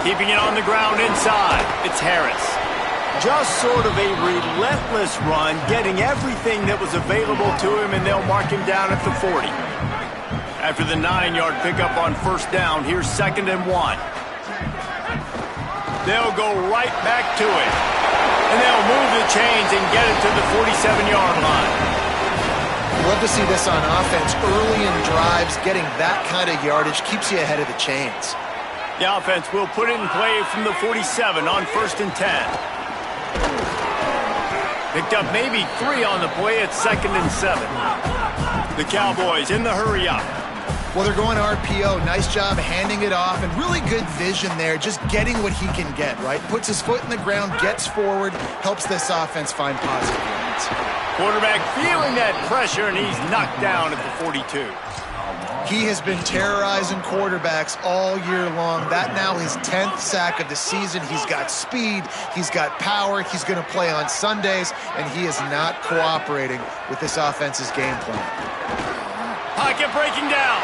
Keeping it on the ground inside. It's Harris. Just sort of a relentless run, getting everything that was available to him, and they'll mark him down at the 40. After the 9-yard pickup on first down, here's 2nd and 1. They'll go right back to it. And they'll move the chains and get it to the 47-yard line. Love to see this on offense. Early in drives, getting that kind of yardage keeps you ahead of the chains. The offense will put it in play from the 47 on 1st and 10. Picked up maybe 3 on the play at 2nd and 7. The Cowboys in the hurry up. Well, they're going RPO. Nice job handing it off, and really good vision there, just getting what he can get, right? Puts his foot in the ground, gets forward, helps this offense find positive yards. Quarterback feeling that pressure, and he's knocked down at the 42. He has been terrorizing quarterbacks all year long. That now his 10th sack of the season. He's got speed. He's got power. He's going to play on Sundays, and he is not cooperating with this offense's game plan. Pocket breaking down.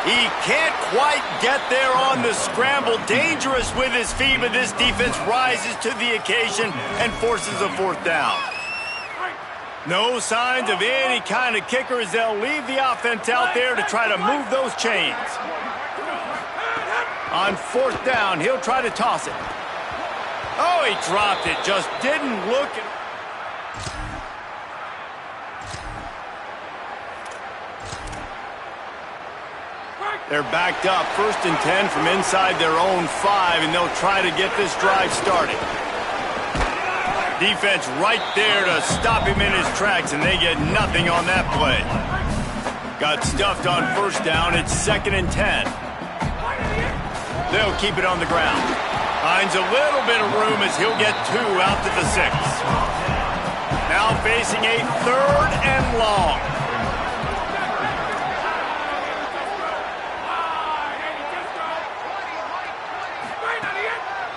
He can't quite get there on the scramble. Dangerous with his feet, but this defense rises to the occasion and forces a 4th down. No signs of any kind of kicker as they'll leave the offense out there to try to move those chains. On 4th down, he'll try to toss it. Oh, he dropped it. Just didn't look. They're backed up. 1st and 10 from inside their own 5, and they'll try to get this drive started. Defense right there to stop him in his tracks, and they get nothing on that play. Got stuffed on 1st down. It's 2nd and 10. They'll keep it on the ground. Finds a little bit of room as he'll get 2 out to the 6. Now facing a 3rd and long.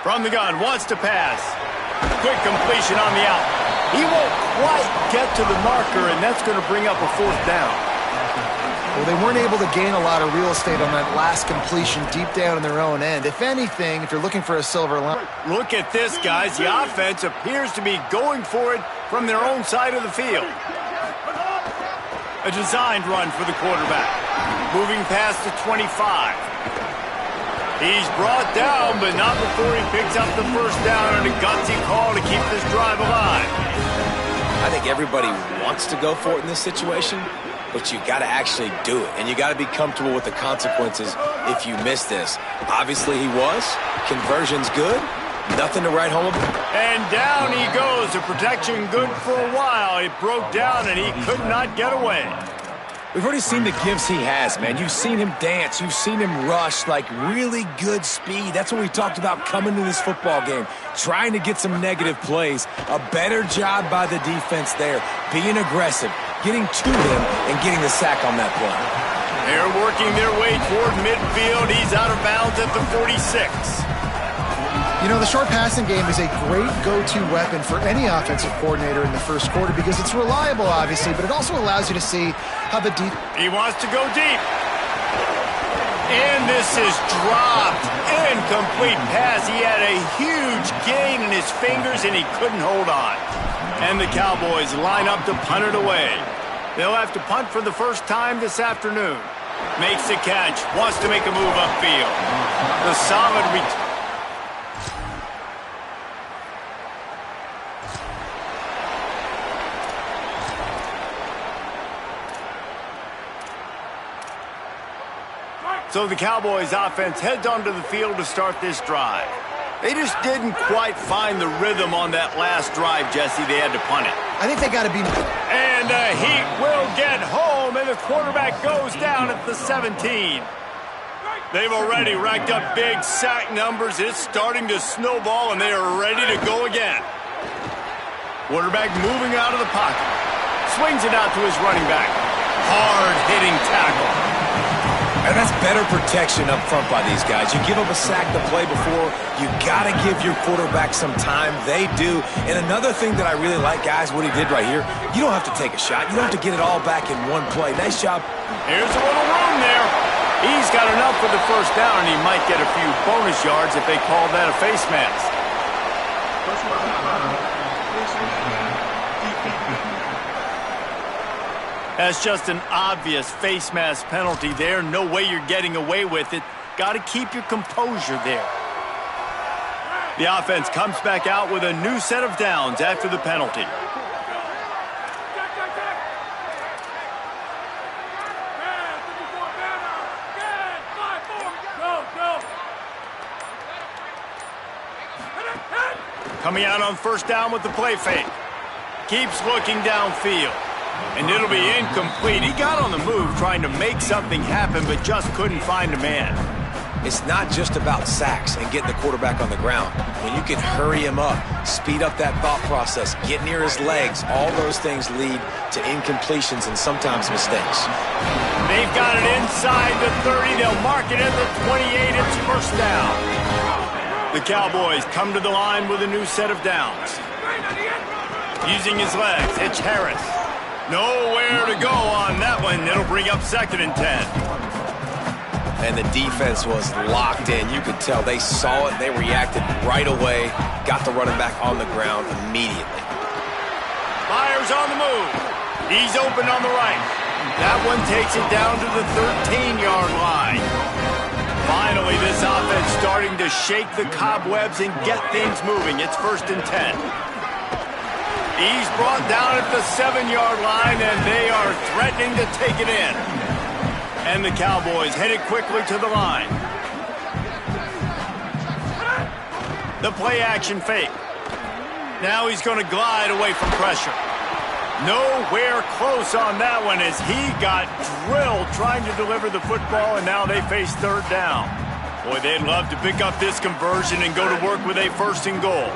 From the gun, wants to pass. Quick completion on the out. He won't quite get to the marker, and that's going to bring up a 4th down. Well, they weren't able to gain a lot of real estate on that last completion deep down in their own end. If anything, if you're looking for a silver line. Look at this, guys. The offense appears to be going for it from their own side of the field. A designed run for the quarterback. Moving past the 25. He's brought down, but not before he picks up the 1st down on a gutsy call to keep this drive alive. I think everybody wants to go for it in this situation, but you got to actually do it, and you got to be comfortable with the consequences if you miss this. Obviously, he was. Conversion's good. Nothing to write home about. And down he goes. The protection good for a while. It broke down, and he could not get away. We've already seen the gifts he has, man. You've seen him dance. You've seen him rush, like really good speed. That's what we talked about coming to this football game, trying to get some negative plays. A better job by the defense there, being aggressive, getting to him, and getting the sack on that play. They're working their way toward midfield. He's out of bounds at the 46. You know, the short passing game is a great go-to weapon for any offensive coordinator in the first quarter because it's reliable, obviously, but it also allows you to see how the deep... He wants to go deep. And this is dropped. Incomplete pass. He had a huge gain in his fingers, and he couldn't hold on. And the Cowboys line up to punt it away. They'll have to punt for the first time this afternoon. Makes the catch. Wants to make a move upfield. The solid return. So the Cowboys offense heads onto the field to start this drive. They just didn't quite find the rhythm on that last drive, Jesse. They had to punt it. I think they got to be... And the Heat will get home, and the quarterback goes down at the 17. They've already racked up big sack numbers. It's starting to snowball, and they are ready to go again. Quarterback moving out of the pocket. Swings it out to his running back. Hard-hitting tackle. That's better protection up front by these guys. You give up a sack the play before, you got to give your quarterback some time. They do. And another thing that I really like, guys, what he did right here, you don't have to take a shot. You don't have to get it all back in one play. Nice job. Here's a little room there. He's got enough for the first down, and he might get a few bonus yards if they call that a face mask. That's just an obvious face mask penalty there. No way you're getting away with it. Got to keep your composure there. The offense comes back out with a new set of downs after the penalty. Coming out on first down with the play fake. Keeps looking downfield. And it'll be incomplete. He got on the move trying to make something happen, but just couldn't find a man. It's not just about sacks and getting the quarterback on the ground. When you can hurry him up, speed up that thought process, get near his legs, all those things lead to incompletions and sometimes mistakes. They've got it inside the 30. They'll mark it at the 28. It's first down. The Cowboys come to the line with a new set of downs. Using his legs, it's Harris. Nowhere to go on that one. It'll bring up 2nd and 10. And the defense was locked in. You could tell they saw it. They reacted right away. Got the running back on the ground immediately. Myers on the move. He's open on the right. That one takes it down to the 13-yard line. Finally, this offense starting to shake the cobwebs and get things moving. It's 1st and 10. He's brought down at the 7-yard line, and they are threatening to take it in. And the Cowboys headed quickly to the line. The play-action fake. Now he's going to glide away from pressure. Nowhere close on that one as he got drilled trying to deliver the football, and now they face 3rd down. Boy, they'd love to pick up this conversion and go to work with a 1st and goal.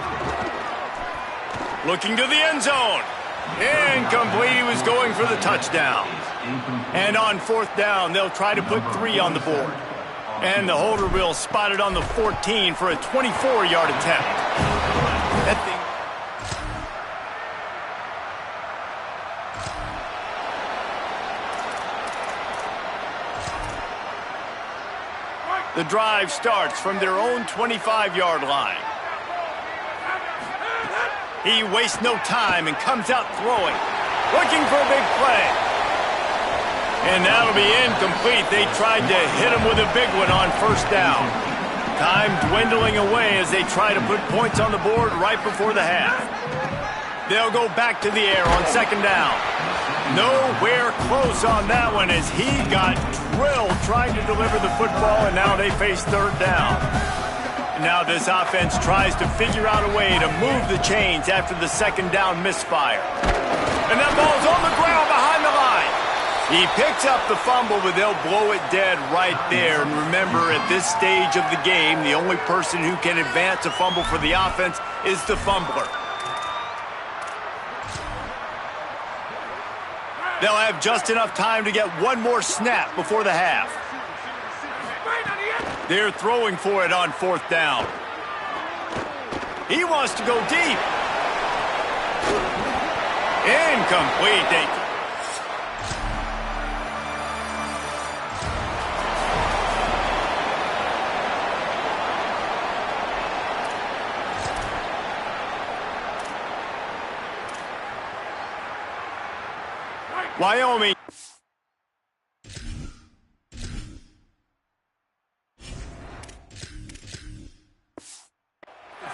Looking to the end zone. Incomplete. He was going for the touchdown. And on 4th down, they'll try to put 3 on the board. And the holder will spot it on the 14 for a 24-yard attempt. The drive starts from their own 25-yard line. He wastes no time and comes out throwing, looking for a big play. And that'll be incomplete. They tried to hit him with a big one on 1st down. Time dwindling away as they try to put points on the board right before the half. They'll go back to the air on 2nd down. Nowhere close on that one as he got drilled trying to deliver the football, and now they face 3rd down. Now this offense tries to figure out a way to move the chains after the 2nd down misfire. And that ball's on the ground behind the line. He picks up the fumble, but they'll blow it dead right there. And remember, at this stage of the game, the only person who can advance a fumble for the offense is the fumbler. They'll have just enough time to get one more snap before the half. They're throwing for it on 4th down. He wants to go deep. Incomplete. Wyoming.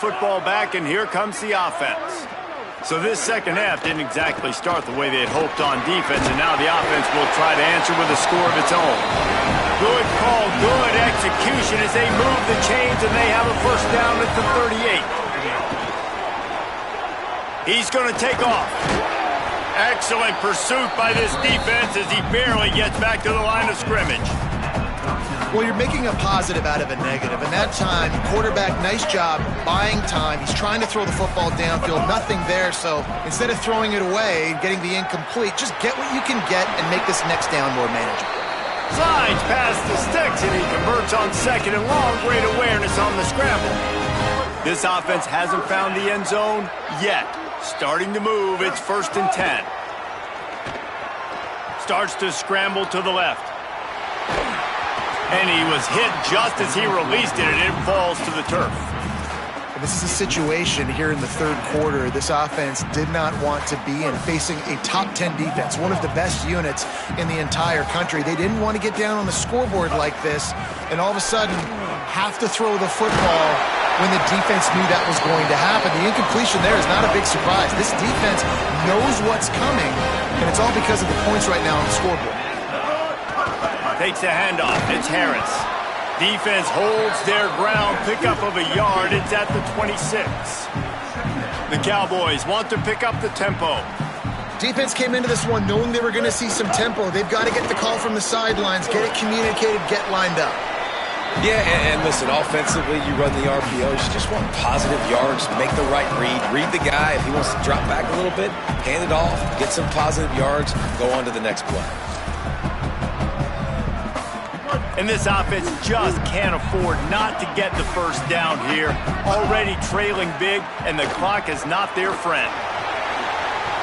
Football back, and here comes the offense. So this 2nd half didn't exactly start the way they had hoped on defense, and now the offense will try to answer with a score of its own. Good call, good execution as they move the chains, and they have a 1st down at the 38. He's going to take off. Excellent pursuit by this defense as he barely gets back to the line of scrimmage. Well, you're making a positive out of a negative. And that time, quarterback, nice job, buying time. He's trying to throw the football downfield, nothing there. So instead of throwing it away and getting the incomplete, just get what you can get and make this next down more manageable. Slides past the sticks, and he converts on 2nd and long. Great awareness on the scramble. This offense hasn't found the end zone yet. Starting to move, it's 1st and 10. Starts to scramble to the left. And he was hit just as he released it, and it falls to the turf. This is a situation here in the 3rd quarter this offense did not want to be in, facing a top 10 defense, one of the best units in the entire country. They didn't want to get down on the scoreboard like this and all of a sudden have to throw the football when the defense knew that was going to happen. The incompletion there is not a big surprise. This defense knows what's coming, and it's all because of the points right now on the scoreboard. Takes a handoff. It's Harris. Defense holds their ground, pickup of a yard. It's at the 26. The Cowboys want to pick up the tempo. Defense came into this one knowing they were going to see some tempo. They've got to get the call from the sidelines, get it communicated, get lined up. Yeah, and listen, offensively, you run the RPOs. You just want positive yards, make the right read the guy. If he wants to drop back a little bit, hand it off, get some positive yards, go on to the next play. And this offense just can't afford not to get the first down here. Already trailing big, and the clock is not their friend.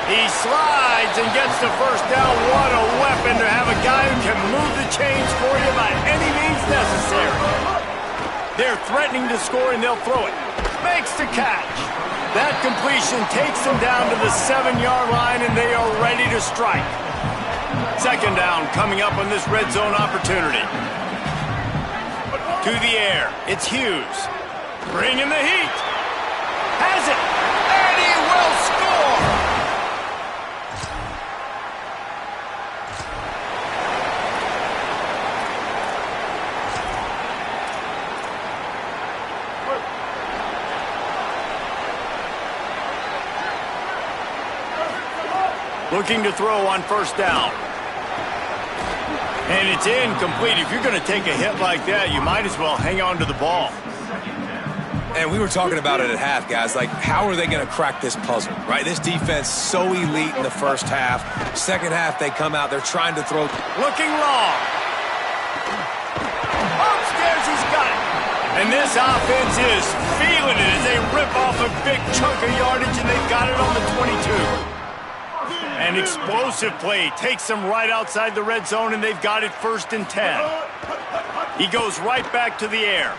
He slides and gets the first down. What a weapon to have a guy who can move the chains for you by any means necessary. They're threatening to score, and they'll throw it. Makes the catch. That completion takes them down to the 7-yard line, and they are ready to strike. 2nd down coming up on this red zone opportunity. To the air, it's Hughes. Bringing the heat. Has it, and he will score. Looking to throw on 1st down. And it's incomplete. If you're going to take a hit like that, you might as well hang on to the ball. And we were talking about it at half, guys. Like, how are they going to crack this puzzle, right? This defense so elite in the 1st half. 2nd half, they come out. They're trying to throw. Looking long. Upstairs, he's got it. And this offense is feeling it as they rip off a big chunk of yardage, and they've got it on the 22. An explosive play takes them right outside the red zone, and they've got it 1st and 10. He goes right back to the air.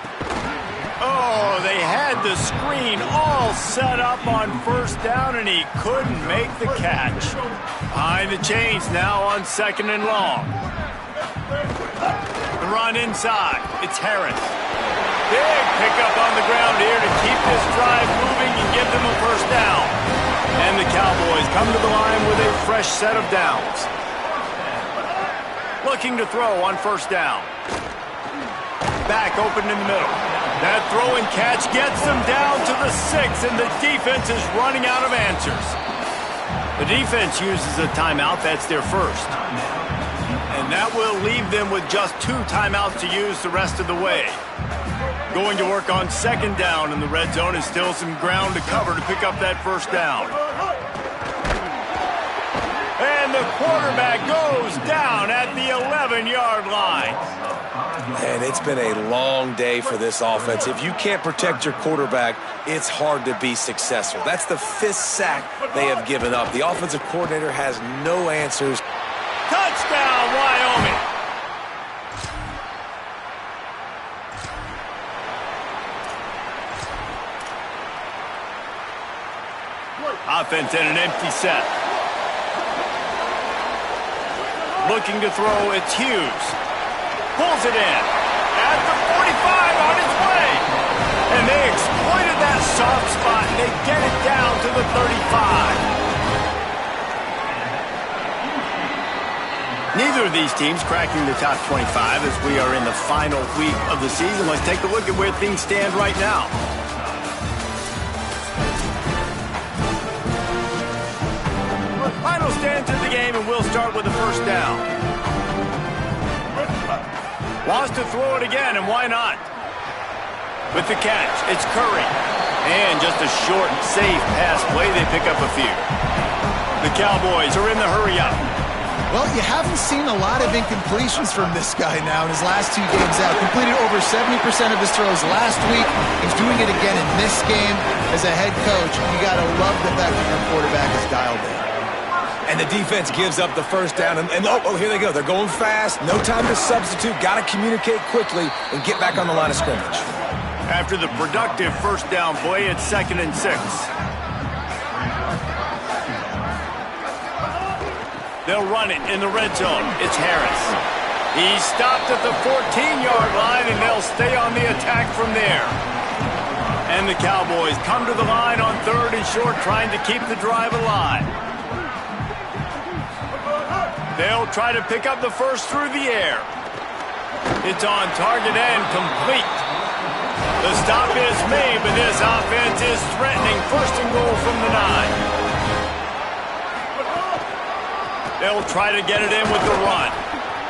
Oh, they had the screen all set up on 1st down, and he couldn't make the catch. Behind the chains now on 2nd and long. The run inside. It's Harris. Big pickup on the ground here to keep this drive moving and give them a 1st down. And the Cowboys come to the line with a fresh set of downs. Looking to throw on 1st down. Back open in the middle. That throw and catch gets them down to the 6, and the defense is running out of answers. The defense uses a timeout. That's their 1st. And that will leave them with just 2 timeouts to use the rest of the way. Going to work on 2nd down in the red zone is still some ground to cover to pick up that 1st down. And the quarterback goes down at the 11-yard line. And it's been a long day for this offense. If you can't protect your quarterback, it's hard to be successful. That's the 5th sack they have given up. The offensive coordinator has no answers. Touchdown, Wyoming! Offense in an empty set. Looking to throw, it's Hughes. Pulls it in. At the 45 on its way. And they exploited that soft spot, and they get it down to the 35. Neither of these teams cracking the top 25 as we are in the final week of the season. Let's take a look at where things stand right now. Final stands of the game, and we'll start with the 1st down. Wants to throw it again, and why not? With the catch, it's Curry. And just a short, safe pass play, they pick up a few. The Cowboys are in the hurry-up. Well, you haven't seen a lot of incompletions from this guy now in his last 2 games out. Completed over 70% of his throws last week. He's doing it again in this game. As a head coach, you got to love the fact that your quarterback is dialed in. And the defense gives up the first down. And oh, here they go. They're going fast. No time to substitute. Got to communicate quickly and get back on the line of scrimmage. After the productive first down play, it's 2nd and 6. They'll run it in the red zone. It's Harris. He's stopped at the 14-yard line, and they'll stay on the attack from there. And the Cowboys come to the line on 3rd and short, trying to keep the drive alive. They'll try to pick up the first through the air. It's on target and complete. The stop is made, but this offense is threatening 1st and goal from the 9. They'll try to get it in with the run.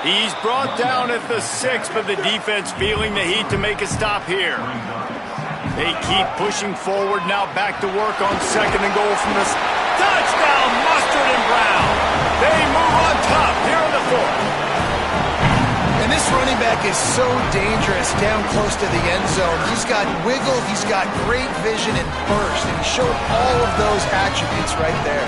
He's brought down at the 6, but the defense feeling the heat to make a stop here. They keep pushing forward, now back to work on 2nd and goal from the touchdown, Mustard and Brown. They move on top here in the 4th. And this running back is so dangerous down close to the end zone. He's got wiggle, he's got great vision and burst, and he showed all of those attributes right there.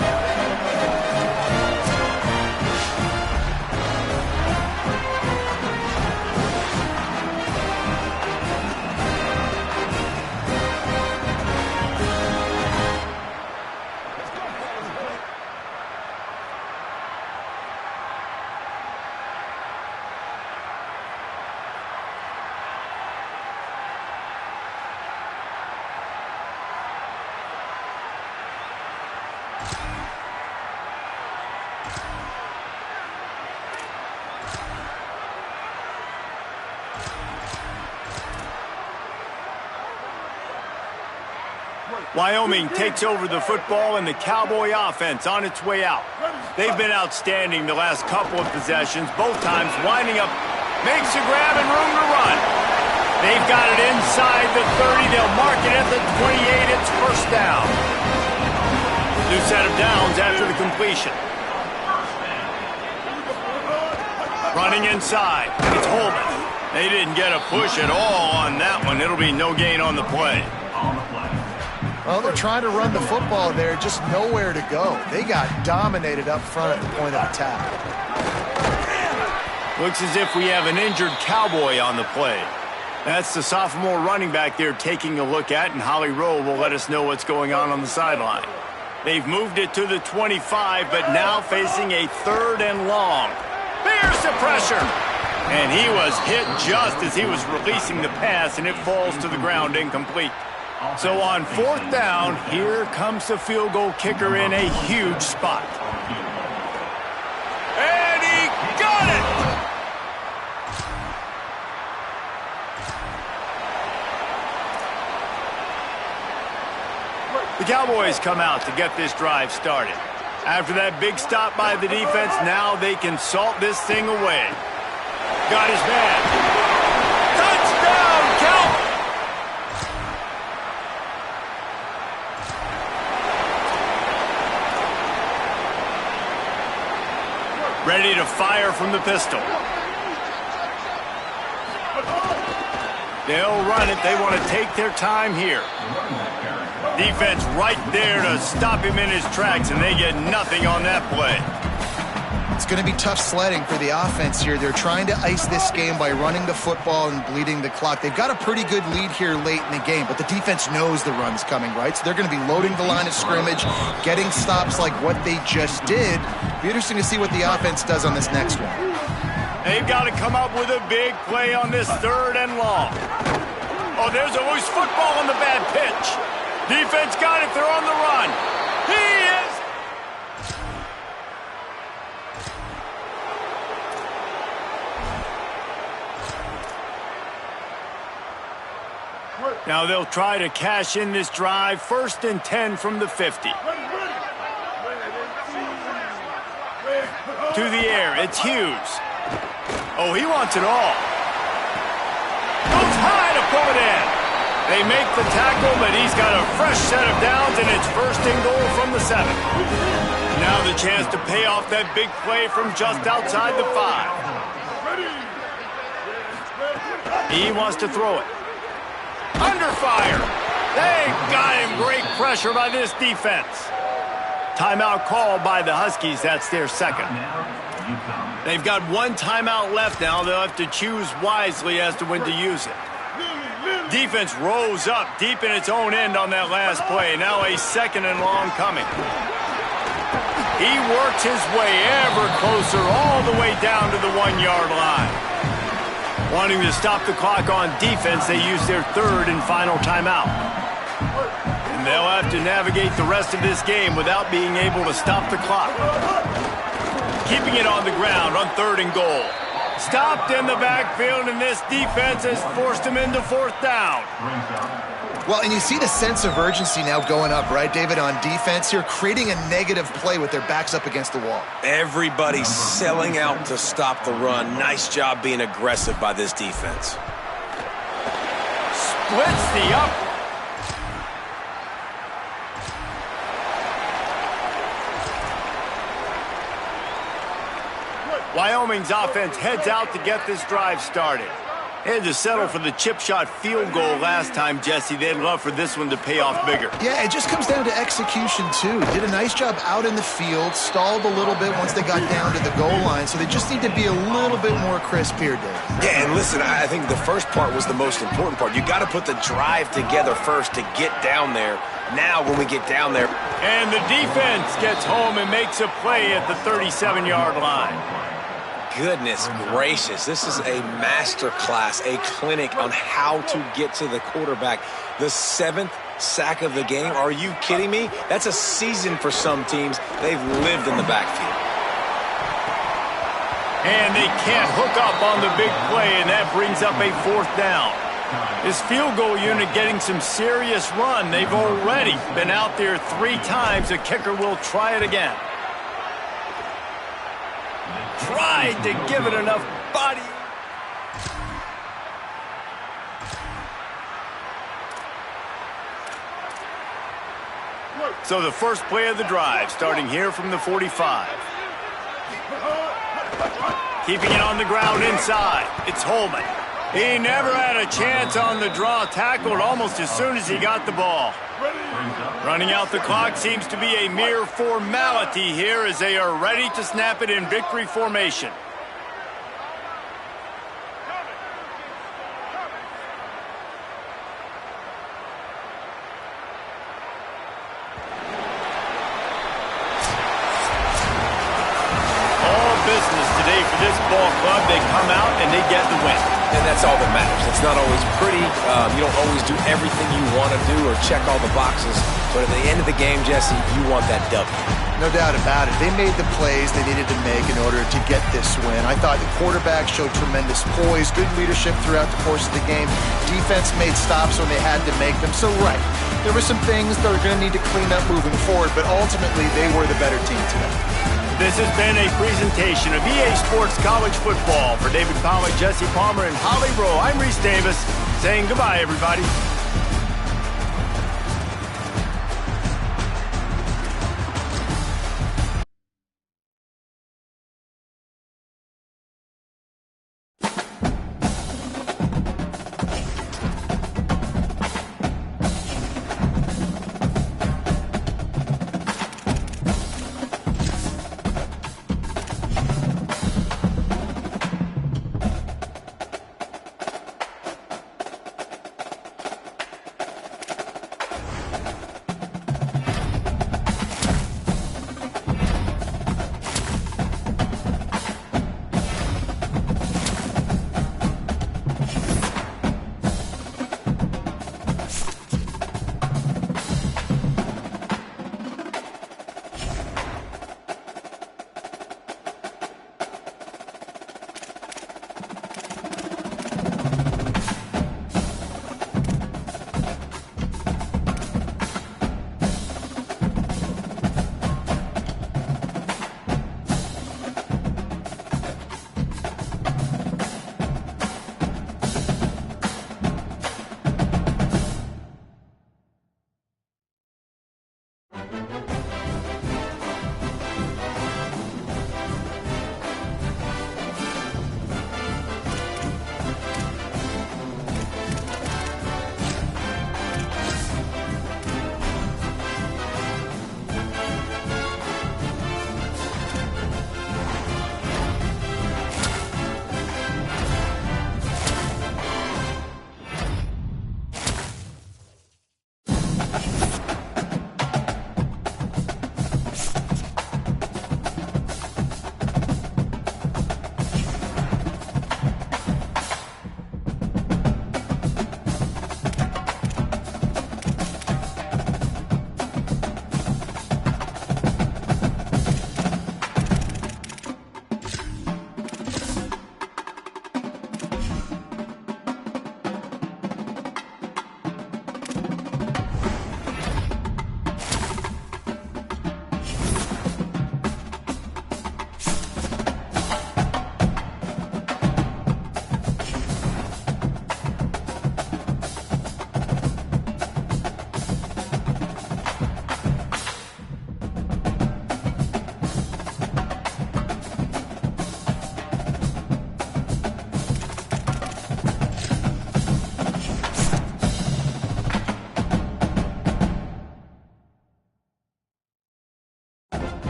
Wyoming takes over the football and the Cowboy offense on its way out. They've been outstanding the last couple of possessions, both times winding up, makes a grab and room to run. They've got it inside the 30. They'll mark it at the 28. It's 1st down. New set of downs after the completion. Running inside. It's Holman. They didn't get a push at all on that one. It'll be no gain on the play. Well, they're trying to run the football there, just nowhere to go. They got dominated up front at the point of attack. Looks as if we have an injured Cowboy on the play. That's the sophomore running back they're taking a look at, and Holly Rowe will let us know what's going on the sideline. They've moved it to the 25, but now facing a 3rd and long. There's the pressure. And he was hit just as he was releasing the pass, and it falls to the ground incomplete. So on 4th down, here comes the field goal kicker in a huge spot. And he got it! The Cowboys come out to get this drive started. After that big stop by the defense, now they can salt this thing away. Got his man. Touchdown, Cowboys! Ready to fire from the pistol. They'll run it. They want to take their time here. Defense right there to stop him in his tracks, and they get nothing on that play. It's going to be tough sledding for the offense here. They're trying to ice this game by running the football and bleeding the clock. They've got a pretty good lead here late in the game, but the defense knows the run's coming, right? So they're going to be loading the line of scrimmage, getting stops like what they just did. Be interesting to see what the offense does on this next one. They've got to come up with a big play on this 3rd and long. Oh, there's a loose football on the bad pitch. Defense got it. They're on the run. He is... Now they'll try to cash in this drive. 1st and 10 from the 50. To the air, it's Hughes. Oh, he wants it all. Goes high to pull it in. They make the tackle, but he's got a fresh set of downs, and it's 1st and goal from the 7. Now the a chance to pay off that big play from just outside the 5. He wants to throw it. Under fire. They got him. Great pressure by this defense. Timeout called by the Huskies. That's their second. They've got one timeout left now. They'll have to choose wisely as to when to use it. Defense rose up deep in its own end on that last play. Now a second and long coming. He works his way ever closer all the way down to the 1-yard line. Wanting to stop the clock on defense, they use their third and final timeout. And they'll have to navigate the rest of this game without being able to stop the clock. Keeping it on the ground on 3rd and goal. Stopped in the backfield, and this defense has forced him into 4th down. Well, and you see the sense of urgency now going up, right, David, on defense here, creating a negative play with their backs up against the wall. Everybody's selling out to stop the run. Nice job being aggressive by this defense. Splits the up. Wyoming's offense heads out to get this drive started. They had to settle for the chip shot field goal last time, Jesse. They'd love for this one to pay off bigger. Yeah, it just comes down to execution, too. Did a nice job out in the field, stalled a little bit once they got down to the goal line, so they just need to be a little bit more crisp here, Dave. Yeah, and listen, I think the first part was the most important part. You got to put the drive together first to get down there. Now, when we get down there. And the defense gets home and makes a play at the 37-yard line. Goodness gracious, this is a master class, a clinic on how to get to the quarterback. The 7th sack of the game, are you kidding me? That's a season for some teams. They've lived in the backfield. And they can't hook up on the big play, and that brings up a 4th down. This field goal unit getting some serious run. They've already been out there 3 times. The kicker will try it again. Tried to give it enough body. So the first play of the drive, starting here from the 45. Keeping it on the ground inside. It's Holman. He never had a chance on the draw, tackled almost as soon as he got the ball. Running out the clock seems to be a mere formality here as they are ready to snap it in victory formation. All business today for this ball club. They come out and they get the win. And that's all that matters. It's not always pretty. You don't always do everything you want to do or check all the boxes. But at the end of the game, Jesse, you want that W. No doubt about it. They made the plays they needed to make in order to get this win. I thought the quarterback showed tremendous poise, good leadership throughout the course of the game. Defense made stops when they had to make them. So, right, there were some things they're going to need to clean up moving forward, but ultimately they were the better team today. This has been a presentation of EA Sports College Football. For David Palmer, Jesse Palmer, and Holly Rowe, I'm Reese Davis, saying goodbye, everybody.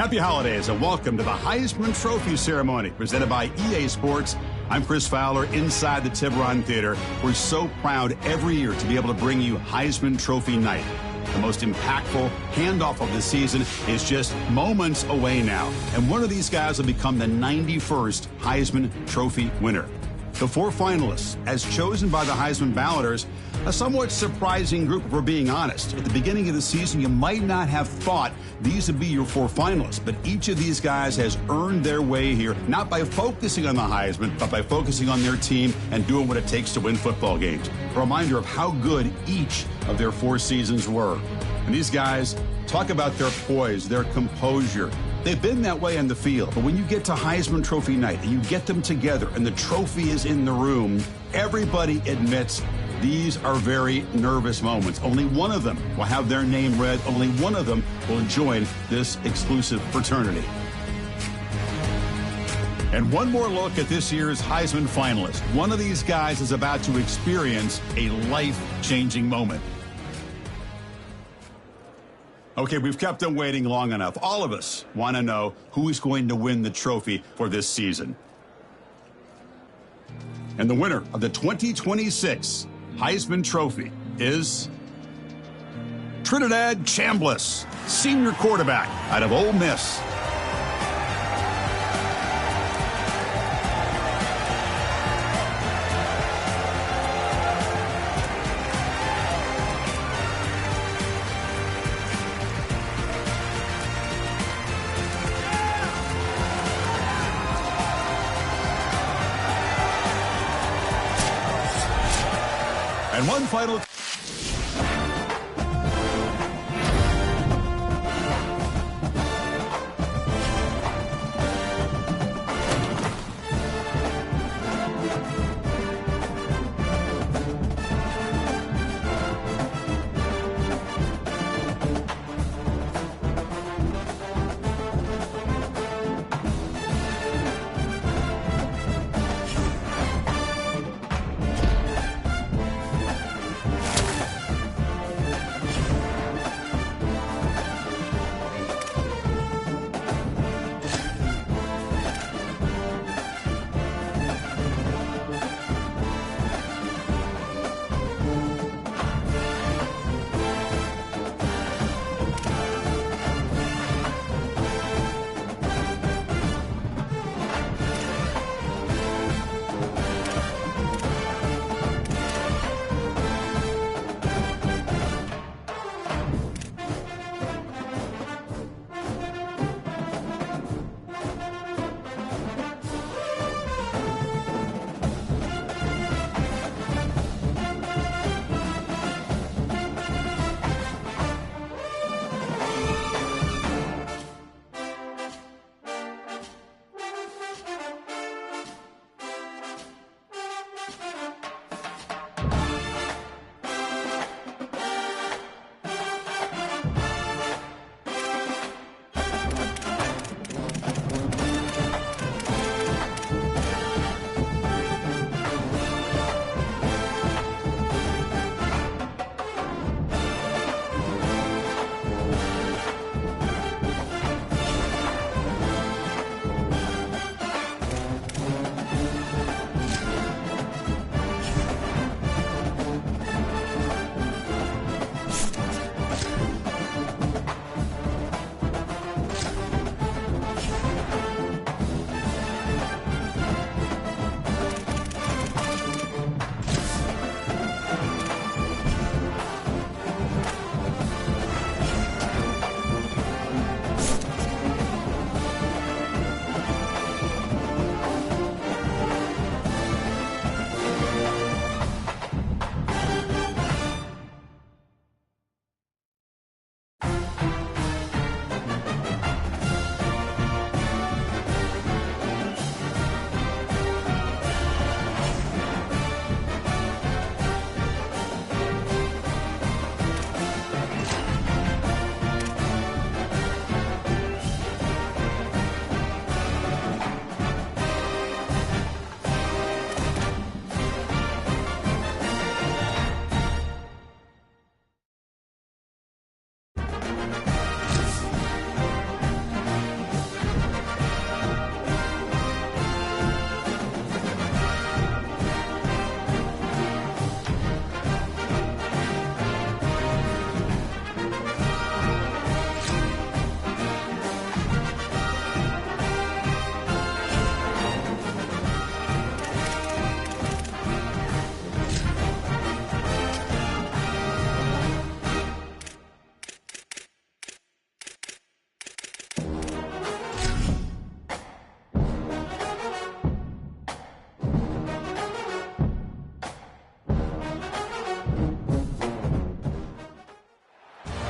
Happy holidays and welcome to the Heisman Trophy ceremony presented by EA Sports. I'm Chris Fowler inside the Tiburon Theater. We're so proud every year to be able to bring you Heisman Trophy night. The most impactful handoff of the season is just moments away now. And one of these guys will become the 91st Heisman Trophy winner. The 4 finalists, as chosen by the Heisman balloters, a somewhat surprising group if we're being honest. At the beginning of the season, you might not have thought these would be your 4 finalists, but each of these guys has earned their way here, not by focusing on the Heisman, but by focusing on their team and doing what it takes to win football games. A reminder of how good each of their 4 seasons were. And these guys talk about their poise, their composure. They've been that way on the field, but when you get to Heisman Trophy night and you get them together and the trophy is in the room, everybody admits these are very nervous moments. Only one of them will have their name read. Only one of them will join this exclusive fraternity. And one more look at this year's Heisman finalist. One of these guys is about to experience a life-changing moment. Okay, we've kept them waiting long enough. All of us want to know who is going to win the trophy for this season. And the winner of the 2026 Heisman Trophy is Trinidad Chambliss, senior quarterback out of Ole Miss. And one final...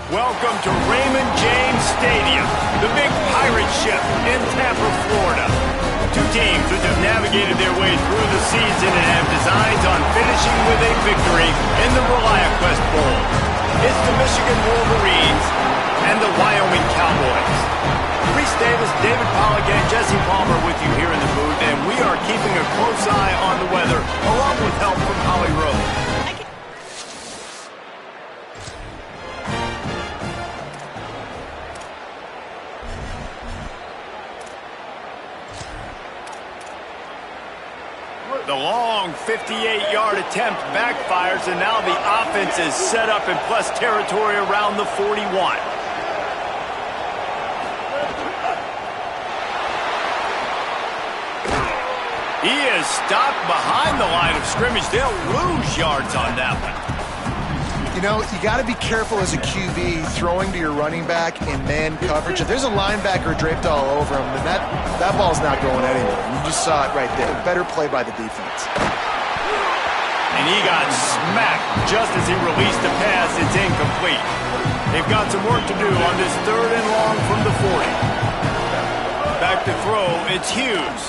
Welcome to Raymond James Stadium, the big pirate ship in Tampa, Florida. Two teams which have navigated their way through the season and have designs on finishing with a victory in the ReliaQuest Bowl. It's the Michigan Wolverines and the Wyoming Cowboys. Reese Davis, David Pollack, and Jesse Palmer with you here in the booth, and we are keeping a close eye on the weather, along with help from Holly Rowe. The long 58-yard attempt backfires, and now the offense is set up in plus territory around the 41. He is stopped behind the line of scrimmage. They'll lose yards on that one. You know, you got to be careful as a QB throwing to your running back in man coverage. If there's a linebacker draped all over him, then that ball's not going anywhere. You just saw it right there. Better play by the defense. And he got smacked just as he released the pass. It's incomplete. They've got some work to do on this 3rd and long from the 40. Back to throw, it's Hughes.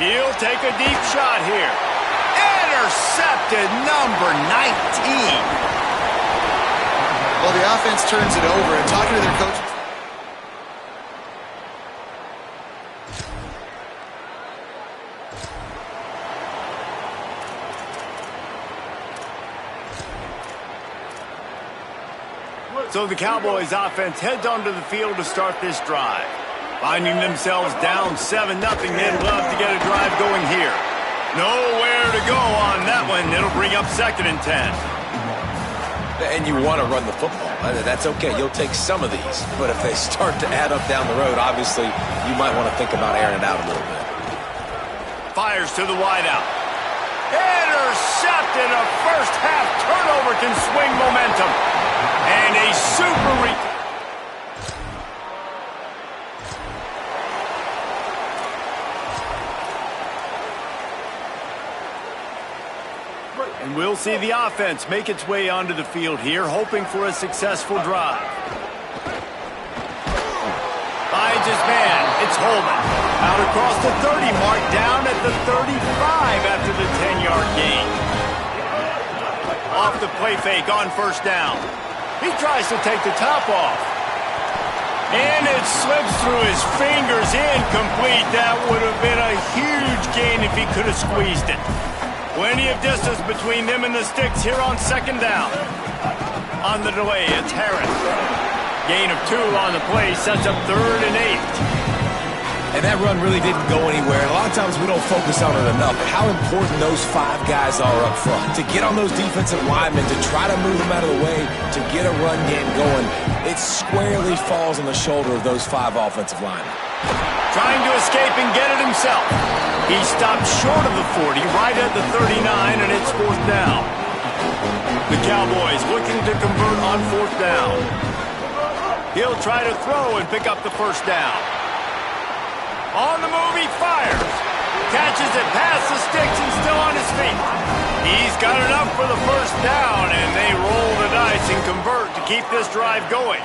He'll take a deep shot here. Intercepted, number 19. Well, the offense turns it over, and talking to their coach. So the Cowboys offense heads onto the field to start this drive. Finding themselves down 7-0, they'd love to get a drive going here. Nowhere to go on that one. It'll bring up 2nd and 10. And you want to run the football. That's okay. You'll take some of these. But if they start to add up down the road, obviously, you might want to think about airing it out a little bit. Fires to the wideout. Intercepted. A first-half turnover can swing momentum. And a super And we'll see the offense make its way onto the field here, hoping for a successful drive. Finds his man. It's Holman. Out across the 30 mark, down at the 35 after the 10-yard gain. Off the play fake on 1st down. He tries to take the top off. And it slips through his fingers, incomplete. That would have been a huge gain if he could have squeezed it. Plenty of distance between them and the sticks here on 2nd down. On the delay, it's Harris. Gain of 2 on the play sets up 3rd and 8. And that run really didn't go anywhere. A lot of times we don't focus on it enough, but how important those 5 guys are up front. To get on those defensive linemen, to try to move them out of the way, to get a run game going, it squarely falls on the shoulder of those 5 offensive linemen. Trying to escape and get it himself. He stopped short of the 40, right at the 39, and it's 4th down. The Cowboys looking to convert on 4th down. He'll try to throw and pick up the 1st down. On the move, he fires. Catches it past the sticks and still on his feet. He's got enough for the 1st down, and they roll the dice and convert to keep this drive going.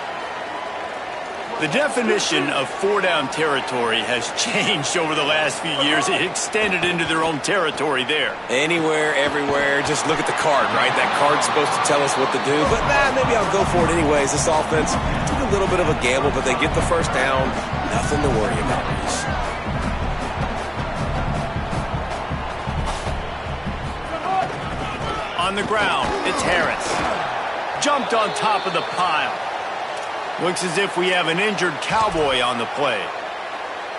The definition of 4-down territory has changed over the last few years. It extended into their own territory there. Anywhere, everywhere, just look at the card, right? That card's supposed to tell us what to do, but maybe I'll go for it anyways. This offense took a little bit of a gamble, but they get the 1st down. Nothing to worry about, Reese. On the ground, it's Harris. Jumped on top of the pile. Looks as if we have an injured Cowboy on the play.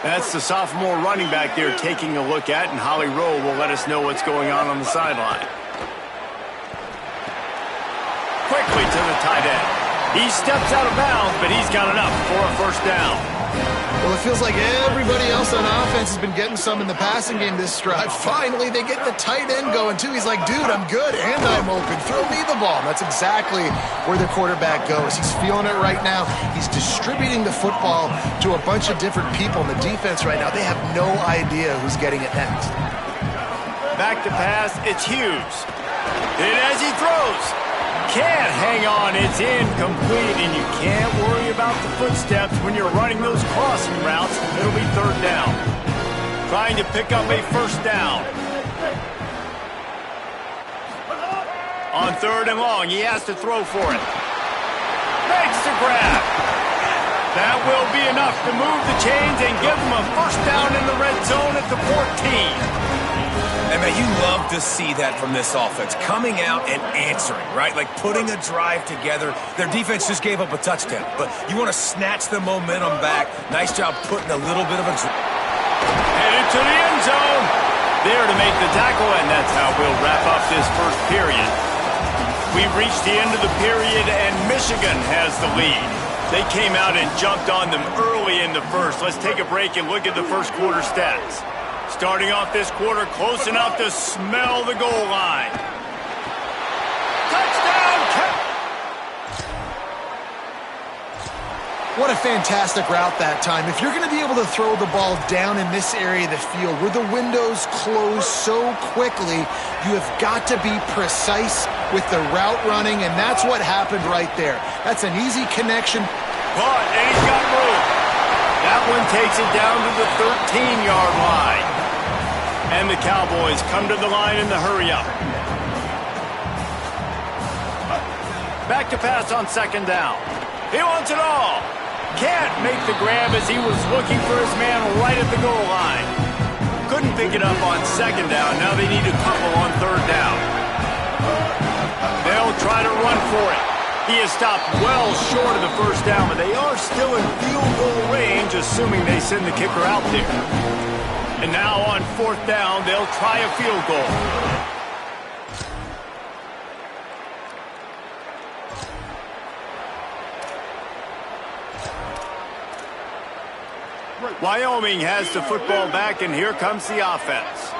That's the sophomore running back there taking a look at, and Holly Rowe will let us know what's going on the sideline. Quickly to the tight end. He steps out of bounds, but he's got enough for a 1st down. Well, it feels like everybody else on offense has been getting some in the passing game this drive. Finally, they get the tight end going, too. He's like, dude, I'm good, and I'm open. Throw me the ball. And that's exactly where the quarterback goes. He's feeling it right now. He's distributing the football to a bunch of different people in the defense right now. They have no idea who's getting it next. Back to pass, it's Hughes. And as he throws, can't hang on. It's incomplete, and you can't worry about the footsteps when you're running those crossing routes. It'll be third down. Trying to pick up a first down. On third and long, he has to throw for it. Makes the grab. That will be enough to move the chains and give them a first down in the red zone at the 14. And, man, you love to see that from this offense. Coming out and answering, right? Like putting a drive together. Their defense just gave up a touchdown. But you want to snatch the momentum back. Nice job putting a little bit of a... Headed to the end zone. There to make the tackle, and that's how we'll wrap up this first period. We've reached the end of the period, and Michigan has the lead. They came out and jumped on them early in the first. Let's take a break and look at the first quarter stats. Starting off this quarter, close enough to smell the goal line. Touchdown! What a fantastic route that time. If you're going to be able to throw the ball down in this area of the field where the windows close so quickly, you have got to be precise with the route running, and that's what happened right there. That's an easy connection. But, and he's got room. That one takes it down to the 13-yard line. And the Cowboys come to the line in the hurry-up. Back to pass on second down. He wants it all. Can't make the grab as he was looking for his man right at the goal line. Couldn't pick it up on second down. Now they need a couple on third down. They'll try to run for it. He is stopped well short of the first down, but they are still in field goal range, assuming they send the kicker out there. And now on fourth down, they'll try a field goal. Wyoming has the football back, and here comes the offense.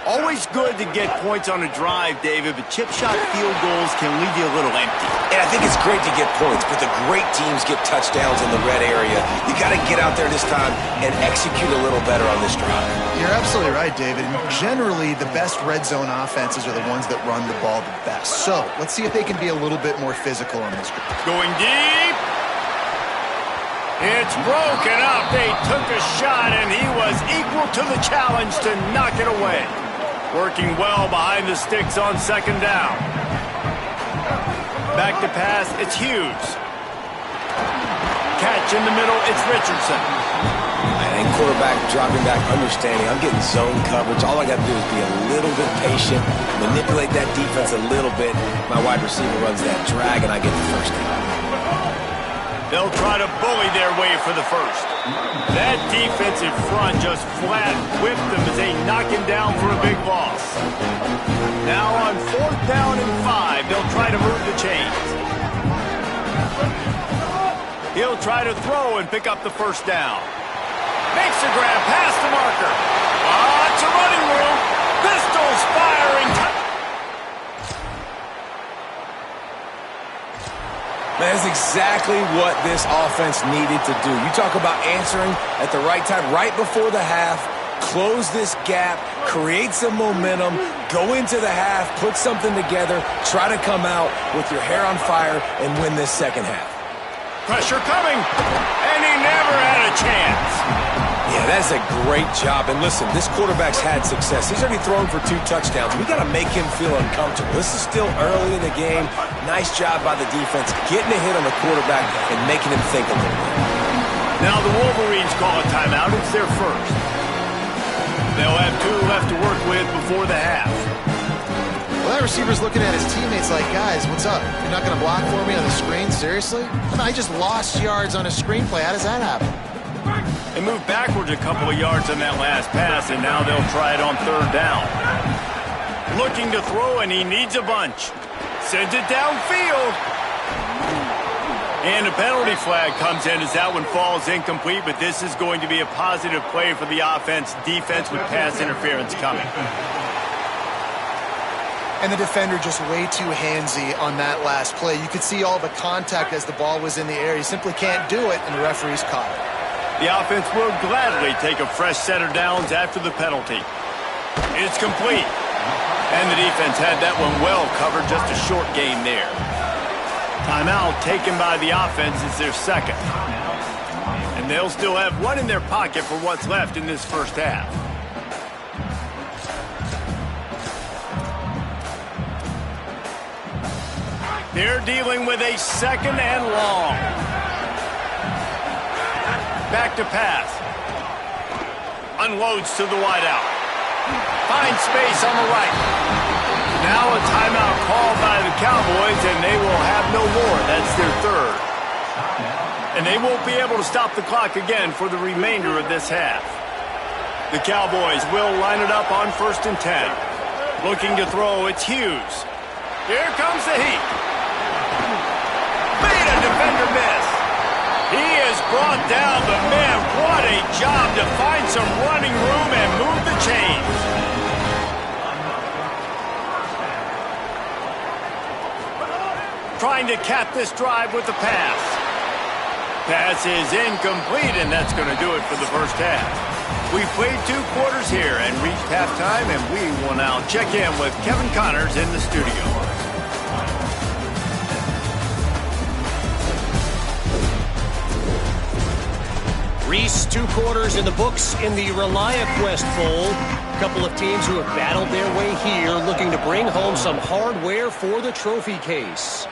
Always good to get points on a drive, David, but chip shot field goals can leave you a little empty. And I think it's great to get points, but the great teams get touchdowns in the red area. You got to get out there this time and execute a little better on this drive. You're absolutely right, David. Generally, the best red zone offenses are the ones that run the ball the best. So let's see if they can be a little bit more physical on this. Going deep. It's broken up. They took a shot, and he was equal to the challenge to knock it away. Working well behind the sticks on second down. Back to pass, it's Hughes. Catch in the middle, it's Richardson. And quarterback dropping back, understanding I'm getting zone coverage. All I got to do is be a little bit patient, manipulate that defense a little bit. My wide receiver runs that drag, and I get the first down. They'll try to bully their way for the first. That defensive front just flat whipped them as they knock him down for a big loss. Now on fourth down and 5, they'll try to move the chains. He'll try to throw and pick up the first down. Makes a grab past the marker. Lots of running room. Pistols firing. Man, that's exactly what this offense needed to do. You talk about answering at the right time, right before the half, close this gap, create some momentum, go into the half, put something together, try to come out with your hair on fire and win this second half. Pressure coming, and he never had a chance. Yeah, that's a great job. And listen, this quarterback's had success. He's already thrown for 2 touchdowns. We got to make him feel uncomfortable. This is still early in the game. Nice job by the defense, getting a hit on the quarterback and making him think a little bit. Now the Wolverines call a timeout. It's their first. They'll have 2 left to work with before the half. Well, that receiver's looking at his teammates like, guys, what's up? You're not going to block for me on the screen? Seriously? I just lost yards on a screenplay. How does that happen? They moved backwards a couple of yards on that last pass, and now they'll try it on third down. Looking to throw, and he needs a bunch. Sends it downfield. And a penalty flag comes in as that one falls incomplete, but this is going to be a positive play for the offense. Defense with pass interference coming. And the defender just way too handsy on that last play. You could see all the contact as the ball was in the air. He simply can't do it, and the referee's caught it. The offense will gladly take a fresh set of downs after the penalty. It's complete. And the defense had that one well covered, just a short gain there. Timeout taken by the offense is their second. And they'll still have one in their pocket for what's left in this first half. They're dealing with a second and long. Back to pass. Unloads to the wideout. Finds space on the right. Now a timeout called by the Cowboys, and they will have no more. That's their third. And they won't be able to stop the clock again for the remainder of this half. The Cowboys will line it up on 1st and 10. Looking to throw, it's Hughes. Here comes the heat. Made a defender miss. He has brought down the man. What a job to find some running room and move the chains. Trying to cap this drive with the pass. Pass is incomplete, and that's going to do it for the first half. We've played 2 quarters here and reached halftime, and we will now check in with Kevin Connors in the studio. Reese, 2 quarters in the books in the ReliaQuest Bowl. A couple of teams who have battled their way here, looking to bring home some hardware for the trophy case.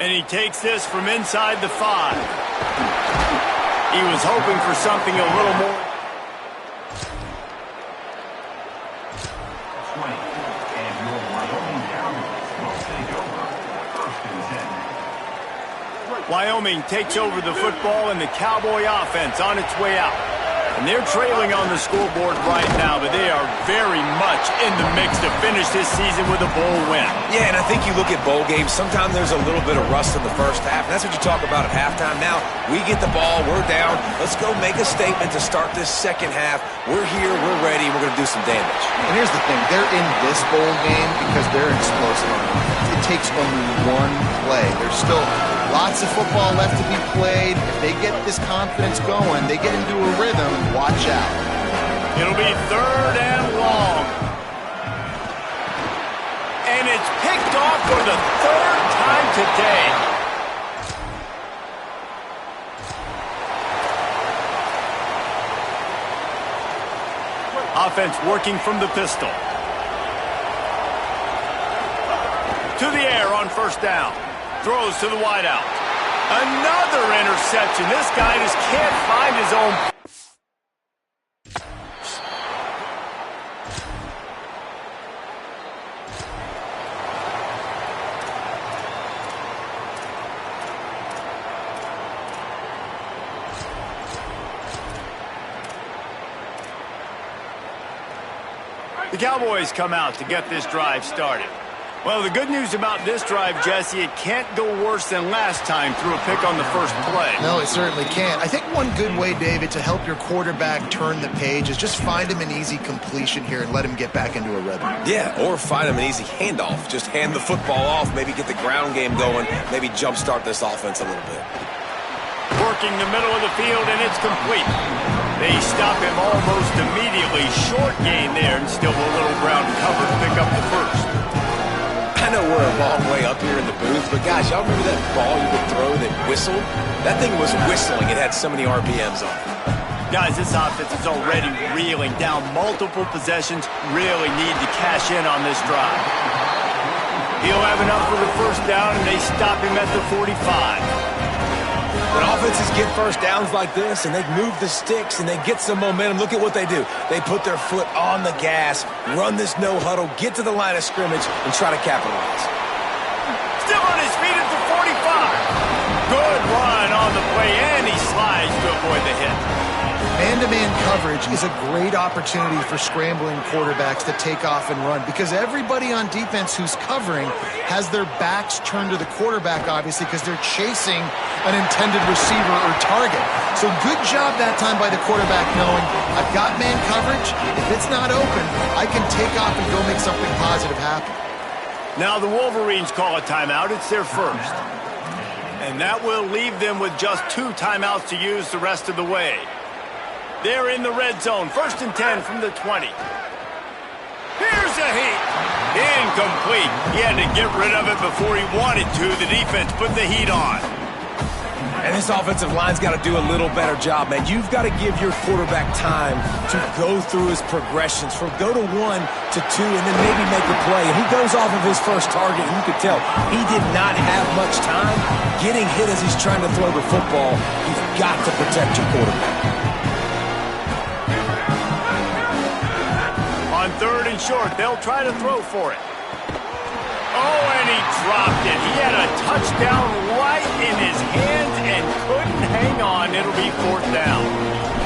And he takes this from inside the 5. He was hoping for something a little more. Wyoming takes over the football, and the Cowboy offense on its way out. And they're trailing on the scoreboard right now, but they are very much in the mix to finish this season with a bowl win. Yeah, and I think you look at bowl games, sometimes there's a little bit of rust in the first half. And that's what you talk about at halftime. Now, we get the ball, we're down. Let's go make a statement to start this second half. We're here, we're ready, we're going to do some damage. And here's the thing. They're in this bowl game because they're explosive on offense. It takes only one play. There's still lots of football left to be played. If they get this confidence going, they get into a rhythm, watch out. It'll be 3rd and long. And it's picked off for the 3rd time today. Offense working from the pistol. To the air on 1st down. Throws to the wideout. Another interception. This guy just can't find his own. The Cowboys come out to get this drive started. Well, the good news about this drive, Jesse, it can't go worse than last time through a pick on the first play. No, it certainly can't. I think one good way, David, to help your quarterback turn the page is just find him an easy completion here and let him get back into a rhythm. Yeah, or find him an easy handoff. Just hand the football off, maybe get the ground game going, maybe jumpstart this offense a little bit. Working the middle of the field, and it's complete. They stop him almost immediately. Short gain there, and still a little ground cover to pick up the first. I know we're a long way up here in the booth, but guys, y'all remember that ball you could throw that whistled? That thing was whistling. It had so many RPMs on it. Guys, this offense is already reeling down multiple possessions. Really need to cash in on this drive. He'll have enough for the first down, and they stop him at the 45. When offenses get first downs like this and they move the sticks and they get some momentum, look at what they do. They put their foot on the gas, run this no huddle, get to the line of scrimmage, and try to capitalize. Still on his feet at the 45. Good run on the play, and he slides to avoid the hit. Man-to-man coverage is a great opportunity for scrambling quarterbacks to take off and run because everybody on defense who's covering has their backs turned to the quarterback, obviously, because they're chasing an intended receiver or target. So good job that time by the quarterback knowing, I've got man coverage. If it's not open, I can take off and go make something positive happen. Now the Wolverines call a timeout. It's their first. And that will leave them with just 2 timeouts to use the rest of the way. They're in the red zone. 1st and 10 from the 20. Here's a heat. Incomplete. He had to get rid of it before he wanted to. The defense put the heat on. And this offensive line's got to do a little better job, man. You've got to give your quarterback time to go through his progressions from go to 1 to 2 and then maybe make a play. And he goes off of his first target, and you could tell he did not have much time getting hit as he's trying to throw the football. You've got to protect your quarterback. On 3rd and short, they'll try to throw for it. Oh, and he dropped it. He had a touchdown right in his hands and couldn't hang on. It'll be 4th down.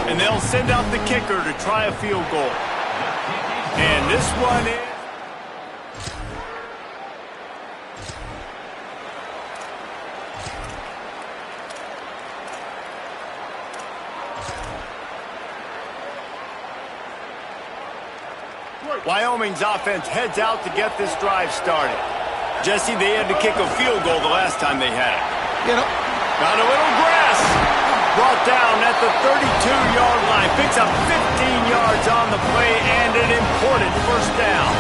And they'll send out the kicker to try a field goal. And this one is... Wyoming's offense heads out to get this drive started. Jesse, they had to kick a field goal the last time they had it. Got a little grass. Brought down at the 32-yard line. Picks up 15 yards on the play and an important 1st down.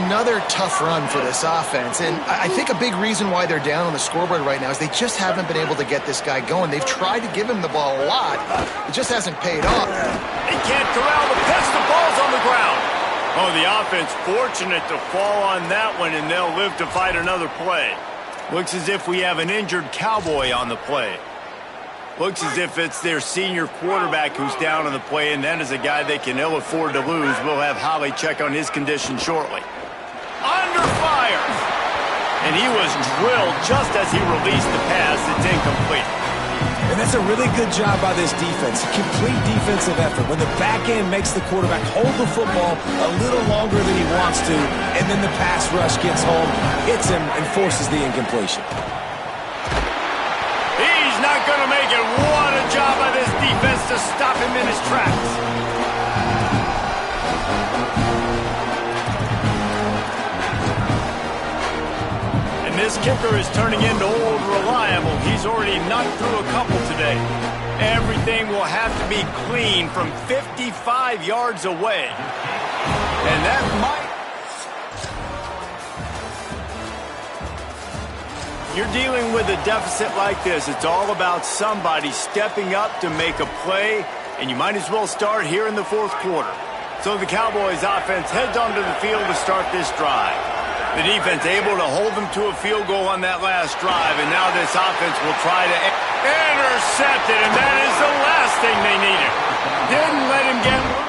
Another tough run for this offense, and I think a big reason why they're down on the scoreboard right now is they just haven't been able to get this guy going. They've tried to give him the ball a lot. It just hasn't paid off. They can't corral the pitch. The ball's on the ground. Oh, the offense fortunate to fall on that one, and they'll live to fight another play. Looks as if we have an injured Cowboy on the play. Looks as if it's their senior quarterback who's down on the play, and that is a guy they can ill afford to lose. We'll have Holly check on his condition shortly. Under fire! And he was drilled just as he released the pass. It's incomplete. And that's a really good job by this defense. Complete defensive effort. When the back end makes the quarterback hold the football a little longer than he wants to, and then the pass rush gets home, hits him, and forces the incompletion. He's not going to make it. What a job by this defense to stop him in his tracks. And this kicker is turning into old reliable. He's already knocked through a couple today. Everything will have to be clean from 55 yards away. And that might... You're dealing with a deficit like this. It's all about somebody stepping up to make a play, and you might as well start here in the 4th quarter. So the Cowboys offense heads onto the field to start this drive. The defense able to hold them to a field goal on that last drive, and now this offense will try to intercept it, and that is the last thing they needed. Didn't let him get loose.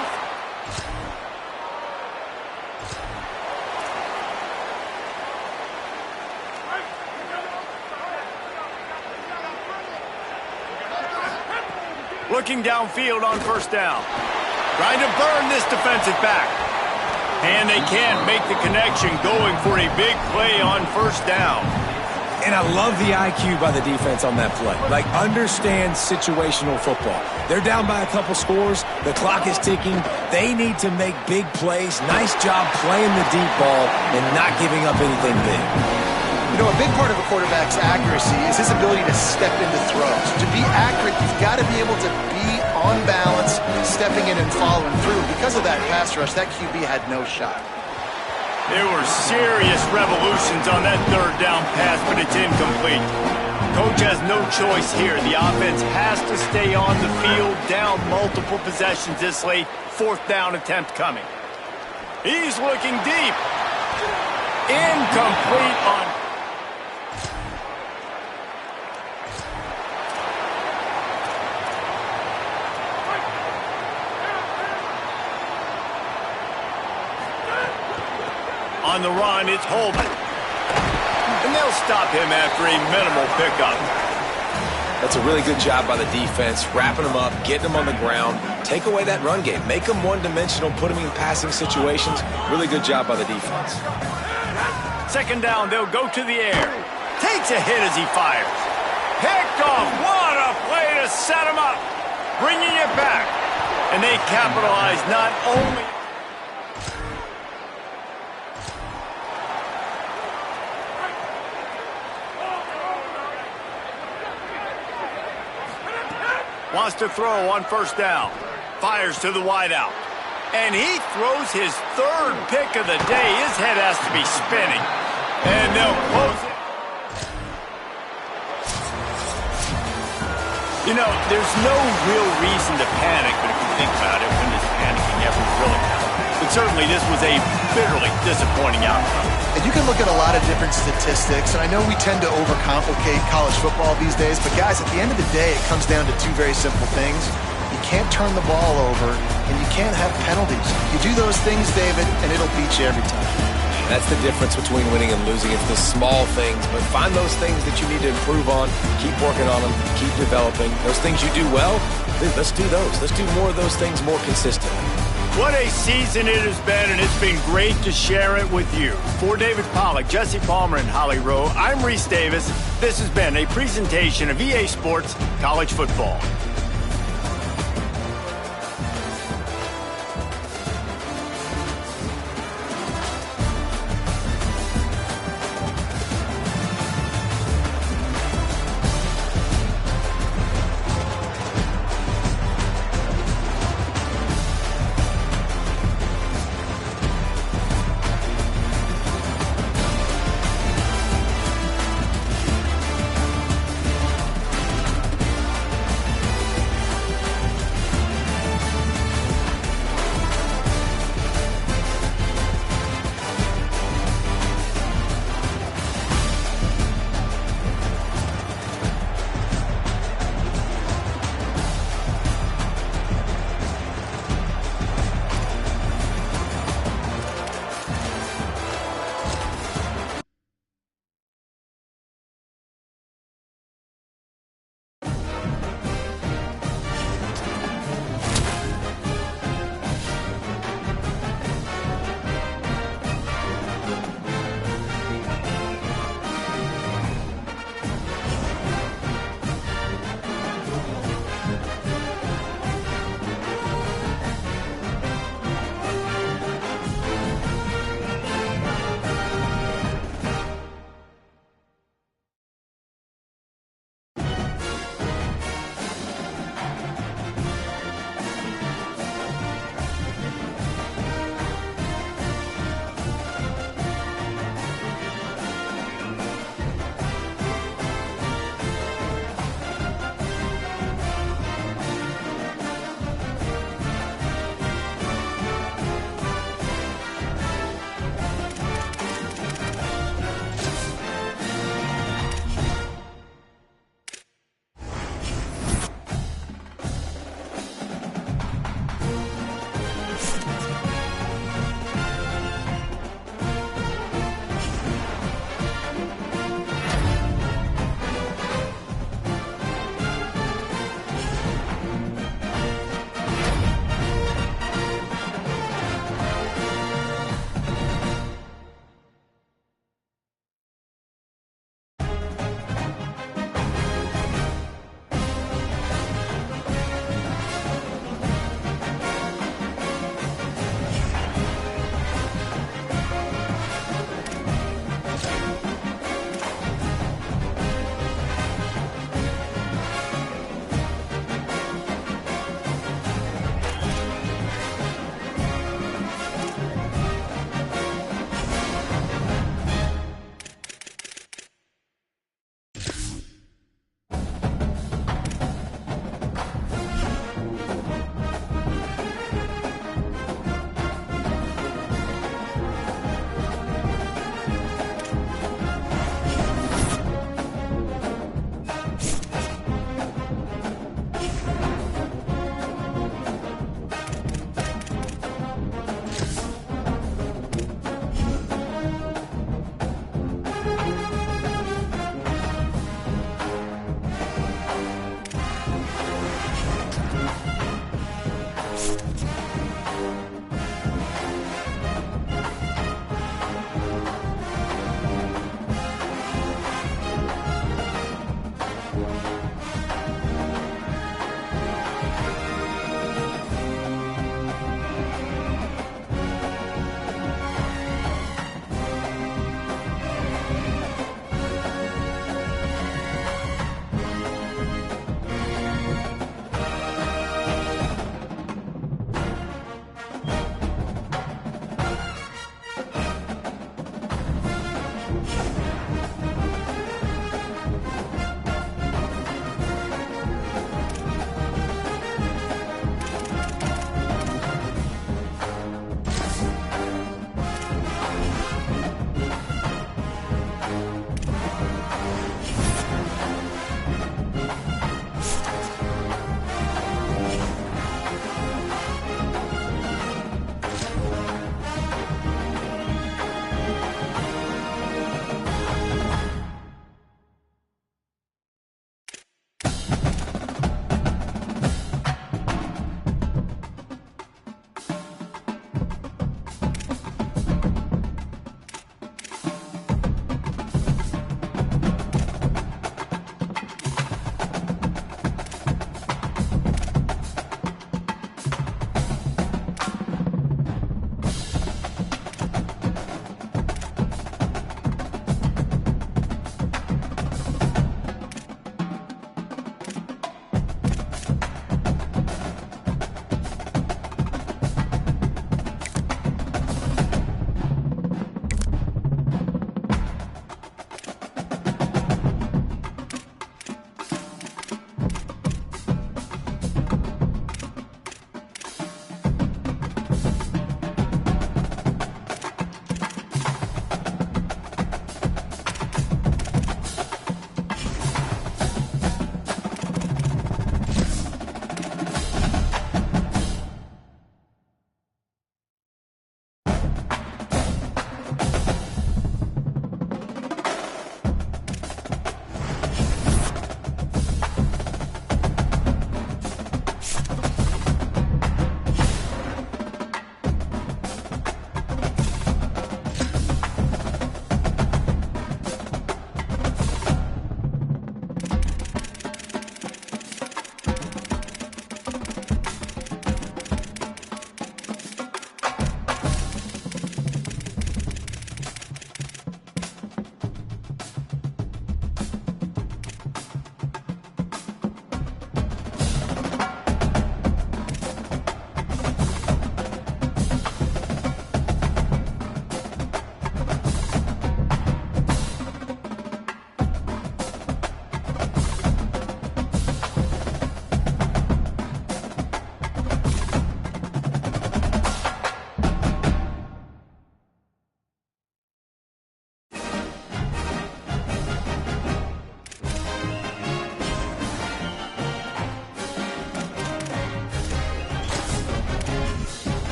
Looking downfield on 1st down. Trying to burn this defensive back. And they can't make the connection, going for a big play on 1st down. And I love the IQ by the defense on that play. Like, understand situational football. They're down by a couple scores. The clock is ticking. They need to make big plays. Nice job playing the deep ball and not giving up anything big. You know, a big part of a quarterback's accuracy is his ability to step into throws. To be accurate, you've got to be able to be on balance, stepping in and following through. Because of that pass rush, that QB had no shot. There were serious revolutions on that 3rd down pass, but it's incomplete. Coach has no choice here. The offense has to stay on the field, down multiple possessions this late. 4th down attempt coming. He's looking deep. Incomplete on... On the run, it's Holman. And they'll stop him after a minimal pickup. That's a really good job by the defense, wrapping them up, getting them on the ground, take away that run game, make them one-dimensional, put them in passing situations. Really good job by the defense. 2nd down, they'll go to the air. Takes a hit as he fires. Picked off. What a play to set him up. Bringing it back. And they capitalize not only... Wants to throw on 1st down. Fires to the wideout. And he throws his third pick of the day. His head has to be spinning. And they'll close it. You know, there's no real reason to panic, but if you think about it, when does panicking ever really happen? But certainly this was a bitterly disappointing outcome. And you can look at a lot of different statistics, and I know we tend to overcomplicate college football these days, but guys, at the end of the day, it comes down to two very simple things. You can't turn the ball over, and you can't have penalties. You do those things, David, and it'll beat you every time. That's the difference between winning and losing. It's the small things, but find those things that you need to improve on. Keep working on them. Keep developing. Those things you do well, let's do those. Let's do more of those things more consistently. What a season it has been, and it's been great to share it with you. For David Pollack, Jesse Palmer, and Holly Rowe, I'm Reese Davis. This has been a presentation of EA Sports College Football.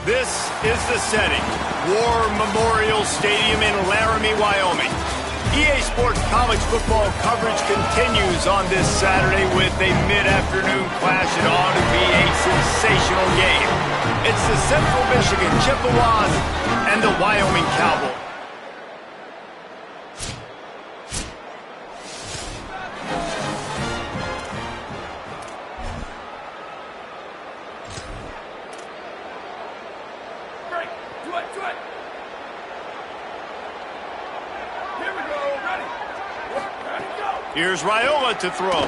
This is the setting. War Memorial Stadium in Laramie, Wyoming. EA Sports college football coverage continues on this Saturday with a mid-afternoon clash. It ought to be a sensational game. It's the Central Michigan Chippewas and the Wyoming Cowboys. Here's Raiola to throw.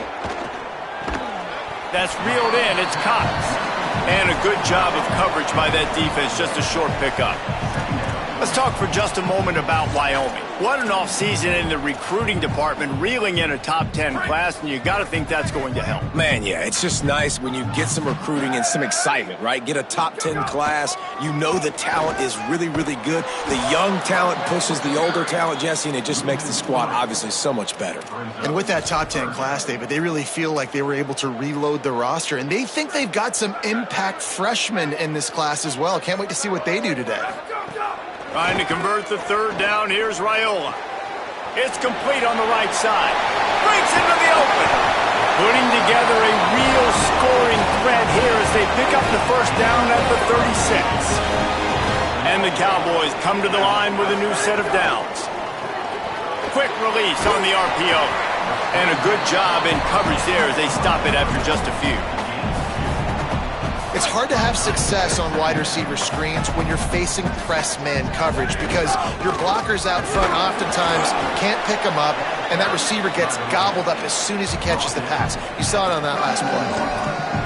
That's reeled in. It's Cox. And a good job of coverage by that defense. Just a short pickup. Let's talk for just a moment about Wyoming. What an offseason in the recruiting department, reeling in a top 10 class, and you got to think that's going to help. Man, yeah, it's just nice when you get some recruiting and some excitement, right? Get a top 10 class. You know the talent is really, really good. The young talent pushes the older talent, Jesse, and it just makes the squad obviously so much better. And with that top 10 class, David, they really feel like they were able to reload the roster, and they think they've got some impact freshmen in this class as well. Can't wait to see what they do today. Trying to convert the third down. Here's Raiola. It's complete on the right side. Breaks into the open. Putting together a real scoring threat here as they pick up the first down at the 36. And the Cowboys come to the line with a new set of downs. Quick release on the RPO. And a good job in coverage there as they stop it after just a few. It's hard to have success on wide receiver screens when you're facing press man coverage because your blockers out front oftentimes can't pick them up, and that receiver gets gobbled up as soon as he catches the pass. You saw it on that last play.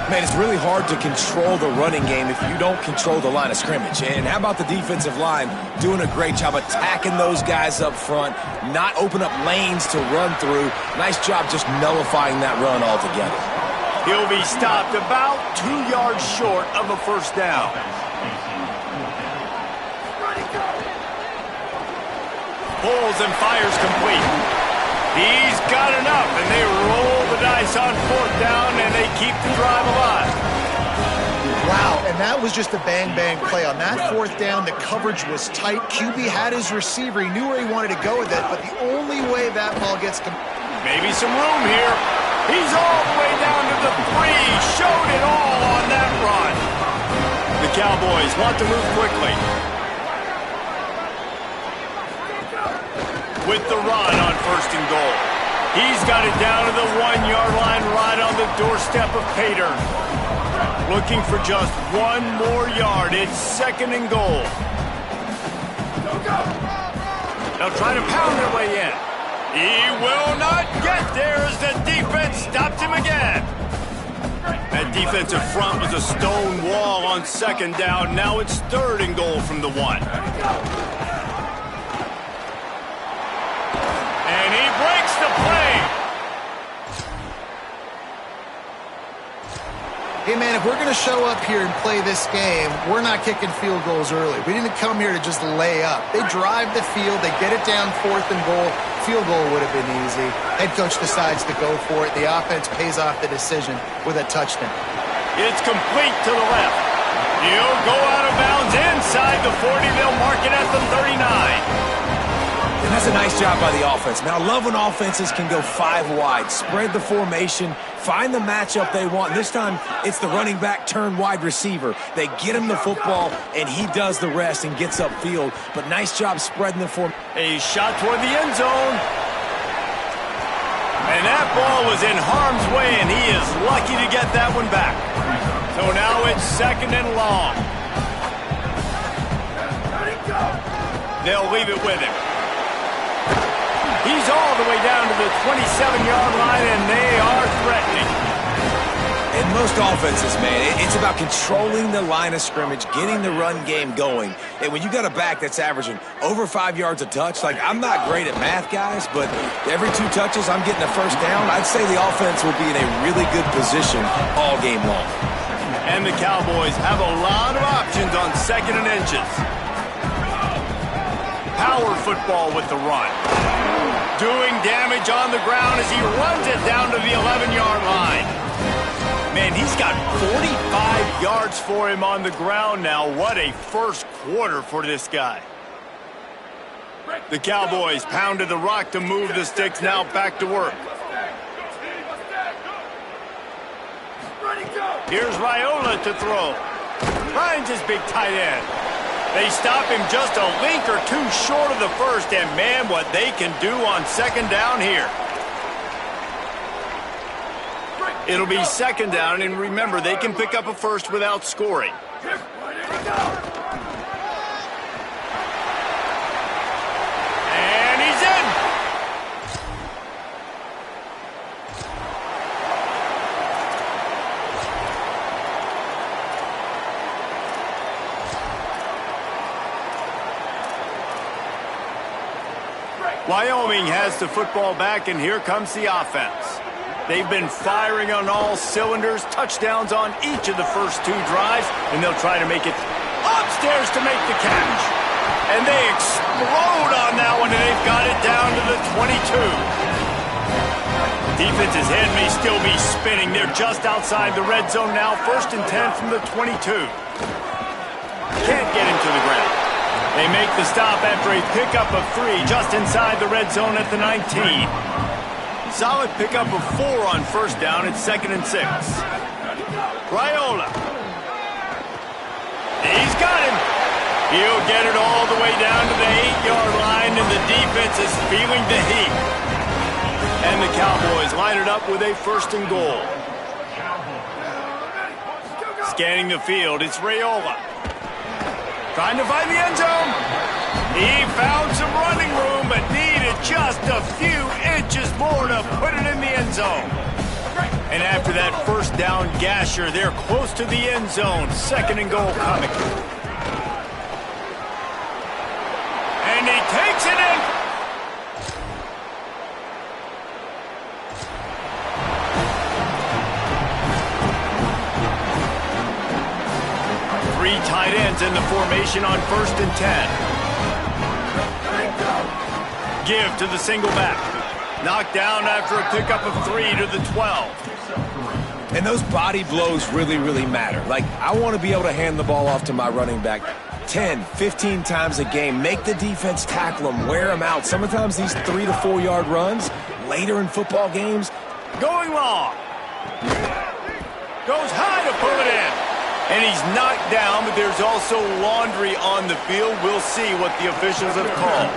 Man, it's really hard to control the running game if you don't control the line of scrimmage. And how about the defensive line doing a great job attacking those guys up front, not open up lanes to run through. Nice job just nullifying that run altogether. He'll be stopped about 2 yards short of a first down. Pulls and fires complete. He's got enough, and they roll the dice on fourth down, and they keep the drive alive. Wow, and that was just a bang-bang play. On that fourth down, the coverage was tight. QB had his receiver. He knew where he wanted to go with it, but the only way that ball gets... Maybe some room here. He's all the way down to the 3. Showed it all on that run. The Cowboys want to move quickly. With the run on first and goal. He's got it down to the 1-yard line right on the doorstep of Pater. Looking for just one more yard. It's second and goal. They'll try to pound their way in. He will not get there as the defense stopped him again. That defensive front was a stone wall on second down. Now it's third and goal from the 1. And he breaks the play. Hey, man, if we're going to show up here and play this game, we're not kicking field goals early. We didn't come here to just lay up. They drive the field. They get it down fourth and goal. Field goal would have been easy. Head coach decides to go for it. The offense pays off the decision with a touchdown. It's complete to the left. He'll go out of bounds inside the 40. They'll mark it at the 39. And that's a nice job by the offense. Man, I love when offenses can go 5 wide, spread the formation, find the matchup they want. This time, it's the running back turn wide receiver. They get him the football, and he does the rest and gets upfield. But nice job spreading the form. A shot toward the end zone. And that ball was in harm's way, and he is lucky to get that one back. So now it's second and long. They'll leave it with him. He's all the way down to the 27-yard line, and they are threatening. In most offenses, man, it's about controlling the line of scrimmage, getting the run game going. And when you got a back that's averaging over 5 yards a touch, like, I'm not great at math, guys, but every 2 touches I'm getting a first down, I'd say the offense will be in a really good position all game long. And the Cowboys have a lot of options on second and inches. Power football with the run. Doing damage on the ground as he runs it down to the 11-yard line. Man, he's got 45 yards for him on the ground now. What a first quarter for this guy. The Cowboys pounded the rock to move the sticks, now back to work. Here's Raiola to throw. Finds his big tight end. They stop him just a link or two short of the first, and man, what they can do on second down here. It'll be second down, and remember, they can pick up a first without scoring. And he's in. Wyoming has the football back, and here comes the offense. They've been firing on all cylinders, touchdowns on each of the first two drives, and they'll try to make it upstairs to make the catch. And they explode on that one, and they've got it down to the 22. Defense's head may still be spinning. They're just outside the red zone now, 1st and 10 from the 22. Can't get him to the ground. They make the stop after a pickup of 3 just inside the red zone at the 19. Solid pickup of 4 on first down at 2nd and 6. Raiola. He's got him. He'll get it all the way down to the 8-yard line, and the defense is feeling the heat. And the Cowboys line it up with a 1st and goal. Scanning the field, it's Raiola. Trying to find the end zone. He found some running room, but needed just a few inches more to put it in the end zone. And after that first down gasher, they're close to the end zone. 2nd and goal coming. And he takes it in. Three tight ends in the formation on 1st and 10. Give to the single back. Knocked down after a pickup of 3 to the 12. And those body blows really, really matter. Like, I want to be able to hand the ball off to my running back 10, 15 times a game. Make the defense tackle them, wear them out. Sometimes these 3 to 4 yard runs later in football games. Going long. Goes high to pull it in. And he's knocked down, but there's also laundry on the field. We'll see what the officials have called.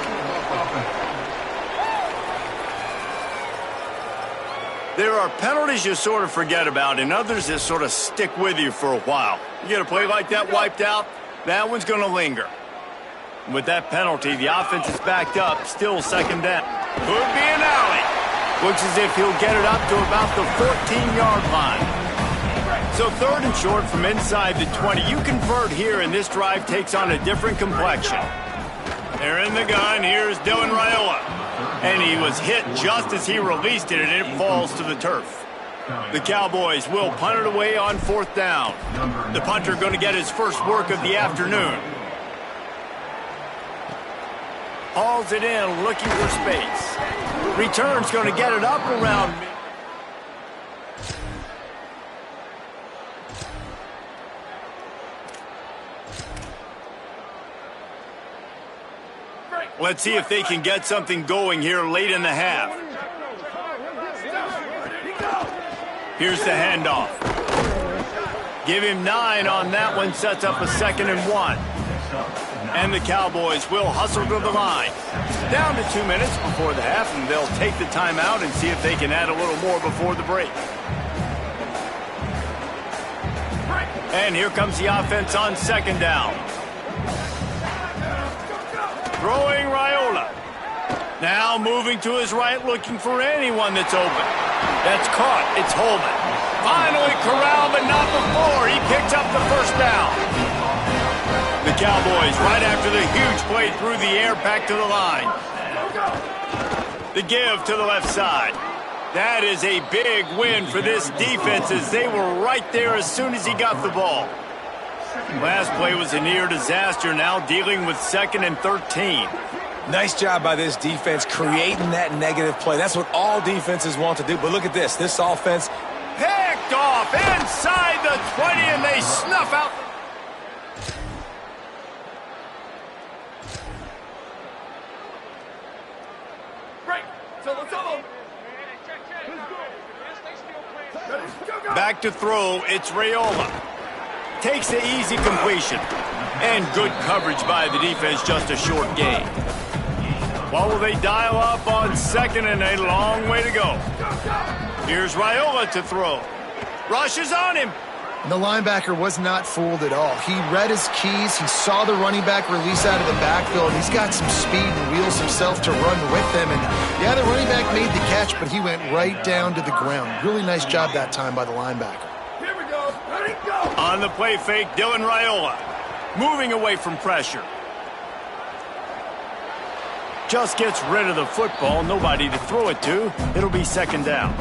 There are penalties you sort of forget about and others that sort of stick with you for a while. You get a play like that wiped out, that one's going to linger. With that penalty, the offense is backed up, still 2nd down. Could be an alley. Looks as if he'll get it up to about the 14-yard line. So 3rd and short from inside the 20. You convert here, and this drive takes on a different complexion. They're in the gun. Here's Dylan Raiola. And he was hit just as he released it, and it falls to the turf. The Cowboys will punt it away on 4th down. The punter going to get his first work of the afternoon. Hauls it in, looking for space. Return's going to get it up around mid. Let's see if they can get something going here late in the half. Here's the handoff. Give him 9 on that one, sets up a 2nd and 1. And the Cowboys will hustle to the line. Down to 2 minutes before the half, and they'll take the timeout and see if they can add a little more before the break. And here comes the offense on 2nd down. Throwing Raiola. Now moving to his right, looking for anyone that's open. That's caught. It's Holman. Finally corralled, but not before. He picks up the first down. The Cowboys, right after the huge play through the air, back to the line. The give to the left side. That is a big win for this defense as they were right there as soon as he got the ball. Last play was a near disaster, now dealing with 2nd and 13. Nice job by this defense creating that negative play. That's what all defenses want to do. But look at this. This offense Picked off inside the 20, and they snuff out. Back to throw, it's Raiola. Takes the easy completion. And good coverage by the defense, just a short gain. What will they dial up on second, and a long way to go? Here's Raiola to throw. Rushes on him. The linebacker was not fooled at all. He read his keys. He saw the running back release out of the backfield. He's got some speed and wheels himself to run with them. And yeah, the running back made the catch, but he went right down to the ground. Really nice job that time by the linebacker. Here we go. Ready, go. On the play fake, Dylan Raiola. Moving away from pressure. Just gets rid of the football. Nobody to throw it to. It'll be second down.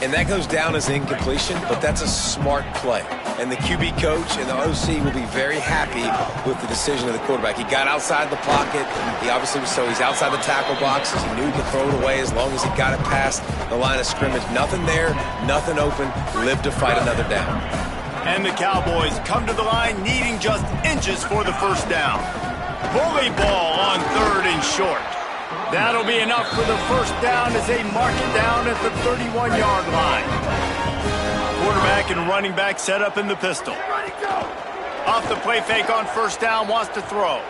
And that goes down as incompletion, but that's a smart play. And the QB coach and the OC will be very happy with the decision of the quarterback. He got outside the pocket. He obviously was so he's outside the tackle boxes. He knew he could throw it away as long as he got it past the line of scrimmage. Nothing there, nothing open. Live to fight another down. And the Cowboys come to the line needing just inches for the first down. Bully ball on third and short. That'll be enough for the first down as they mark it down at the 31-yard line. Quarterback and running back set up in the pistol. Off the play fake on first down, wants to throw.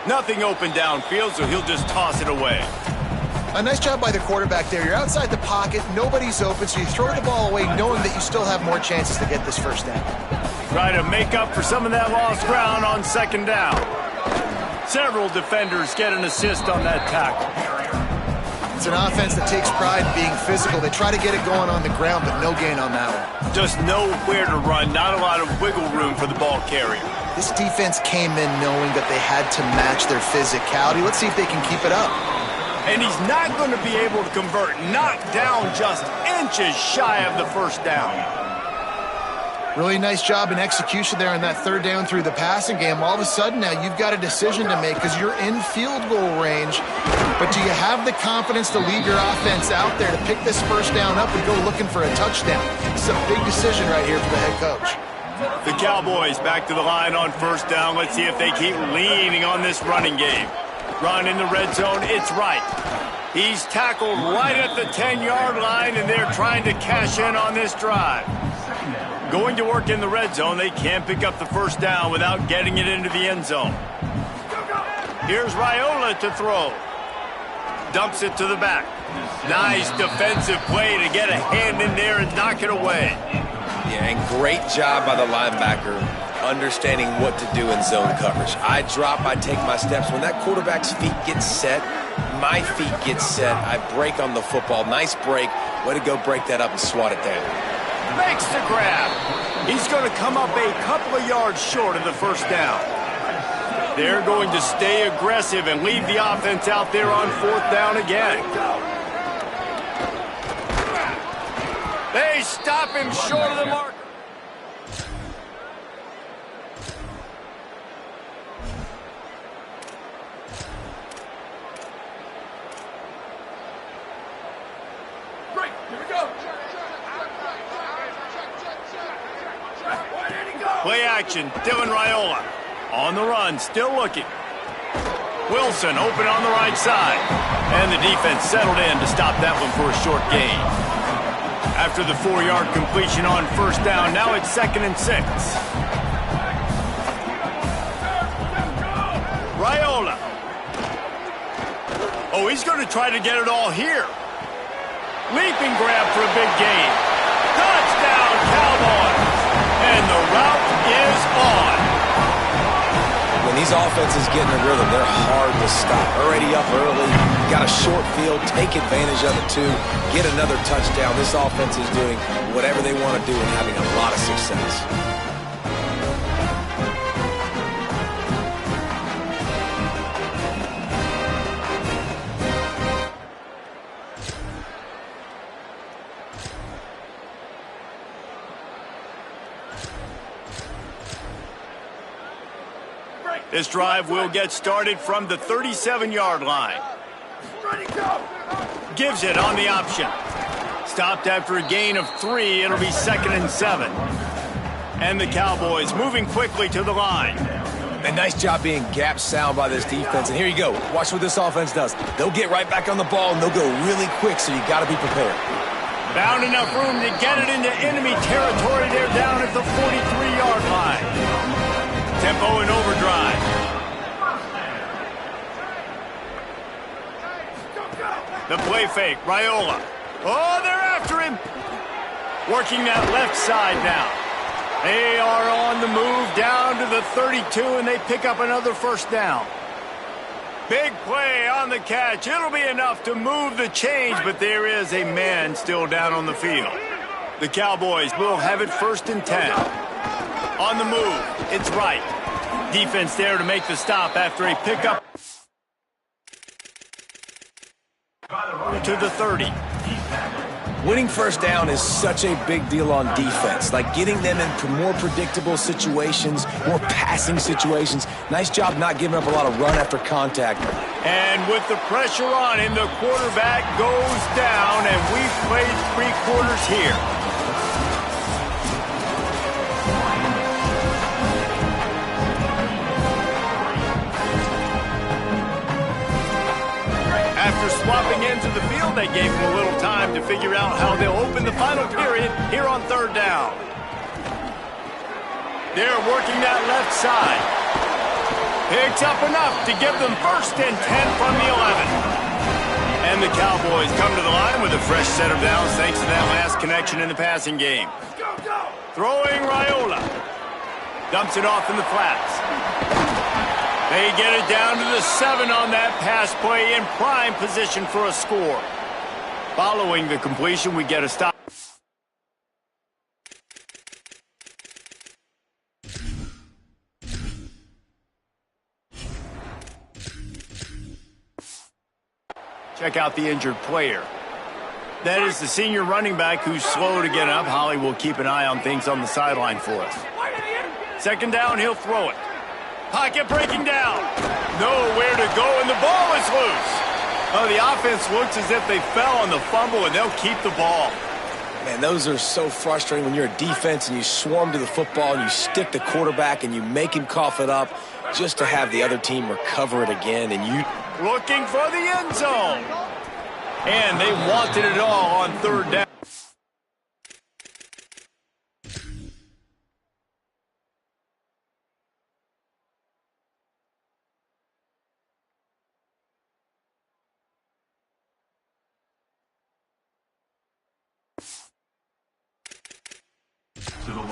Nothing open downfield, so he'll just toss it away. A nice job by the quarterback there. You're outside the pocket, nobody's open, so you throw the ball away knowing that you still have more chances to get this first down. Try to make up for some of that lost ground on second down. Several defenders get an assist on that tackle. It's an offense that takes pride in being physical. They try to get it going on the ground, but no gain on that one. Just nowhere to run, not a lot of wiggle room for the ball carrier. This defense came in knowing that they had to match their physicality. Let's see if they can keep it up. And he's not going to be able to convert. Knocked down just inches shy of the first down. Really nice job in execution there on that third down through the passing game. All of a sudden now you've got a decision to make because you're in field goal range. But do you have the confidence to lead your offense out there to pick this first down up and go looking for a touchdown? It's a big decision right here for the head coach. The Cowboys back to the line on first down. Let's see if they keep leaning on this running game. Run in the red zone, it's right. He's tackled right at the 10-yard line, and they're trying to cash in on this drive. Going to work in the red zone, they can't pick up the first down without getting it into the end zone. Here's Raiola to throw. Dumps it to the back. Nice defensive play to get a hand in there and knock it away. Yeah, and great job by the linebacker understanding what to do in zone coverage. I drop, I take my steps. When that quarterback's feet get set, my feet get set, I break on the football. Nice break. Way to go break that up and swat it down. Makes the grab. He's going to come up a couple of yards short of the first down. They're going to stay aggressive and leave the offense out there on fourth down again. They stop him short of the mark. Play action, Dylan Raiola. On the run, still looking. Wilson open on the right side. And the defense settled in to stop that one for a short gain. After the 4-yard completion on first down, now it's 2nd and 6. Raiola. Oh, he's going to try to get it all here. Leaping grab for a big gain. Touchdown, Cowboys. And the route is on. When these offenses get in a rhythm, they're hard to stop. Already up early, got a short field, take advantage of it too, get another touchdown. This offense is doing whatever they want to do and having a lot of success. This drive will get started from the 37-yard line. Gives it on the option. stopped after a gain of 3. It'll be 2nd and 7. And the Cowboys moving quickly to the line. And nice job being gap sound by this defense. And here you go. Watch what this offense does. They'll get right back on the ball, and they'll go really quick, so you got to be prepared. Found enough room to get it into enemy territory. They're down at the 43-yard line. Tempo in overdrive. The play fake, Raiola. Oh, they're after him. Working that left side now. They are on the move down to the 32, and they pick up another first down. Big play on the catch. It'll be enough to move the chains, but there is a man still down on the field. The Cowboys will have it 1st and 10. On the move, it's right. Defense there to make the stop after a pickup to the 30. Winning first down is such a big deal on defense, like getting them in more predictable situations, more passing situations. Nice job not giving up a lot of run after contact. And with the pressure on him, the quarterback goes down, and we've played 3 quarters here. After swapping ends of the field, they gave him a little time to figure out how they'll open the final period here on 3rd down. They're working that left side. Picks up enough to give them 1st and 10 from the 11. And the Cowboys come to the line with a fresh set of downs thanks to that last connection in the passing game. Throwing Raiola. Dumps it off in the flats. They get it down to the 7 on that pass play in prime position for a score. Following the completion, we get a stop. Check out the injured player. That is the senior running back who's slow to get up. Holly will keep an eye on things on the sideline for us. 2nd down, he'll throw it. Pocket breaking down. Nowhere to go, and the ball is loose. Oh, the offense looks as if they fell on the fumble, and they'll keep the ball. Man, those are so frustrating when you're a defense and you swarm to the football and you stick the quarterback and you make him cough it up just to have the other team recover it again. And you looking for the end zone. And they wanted it all on 3rd down.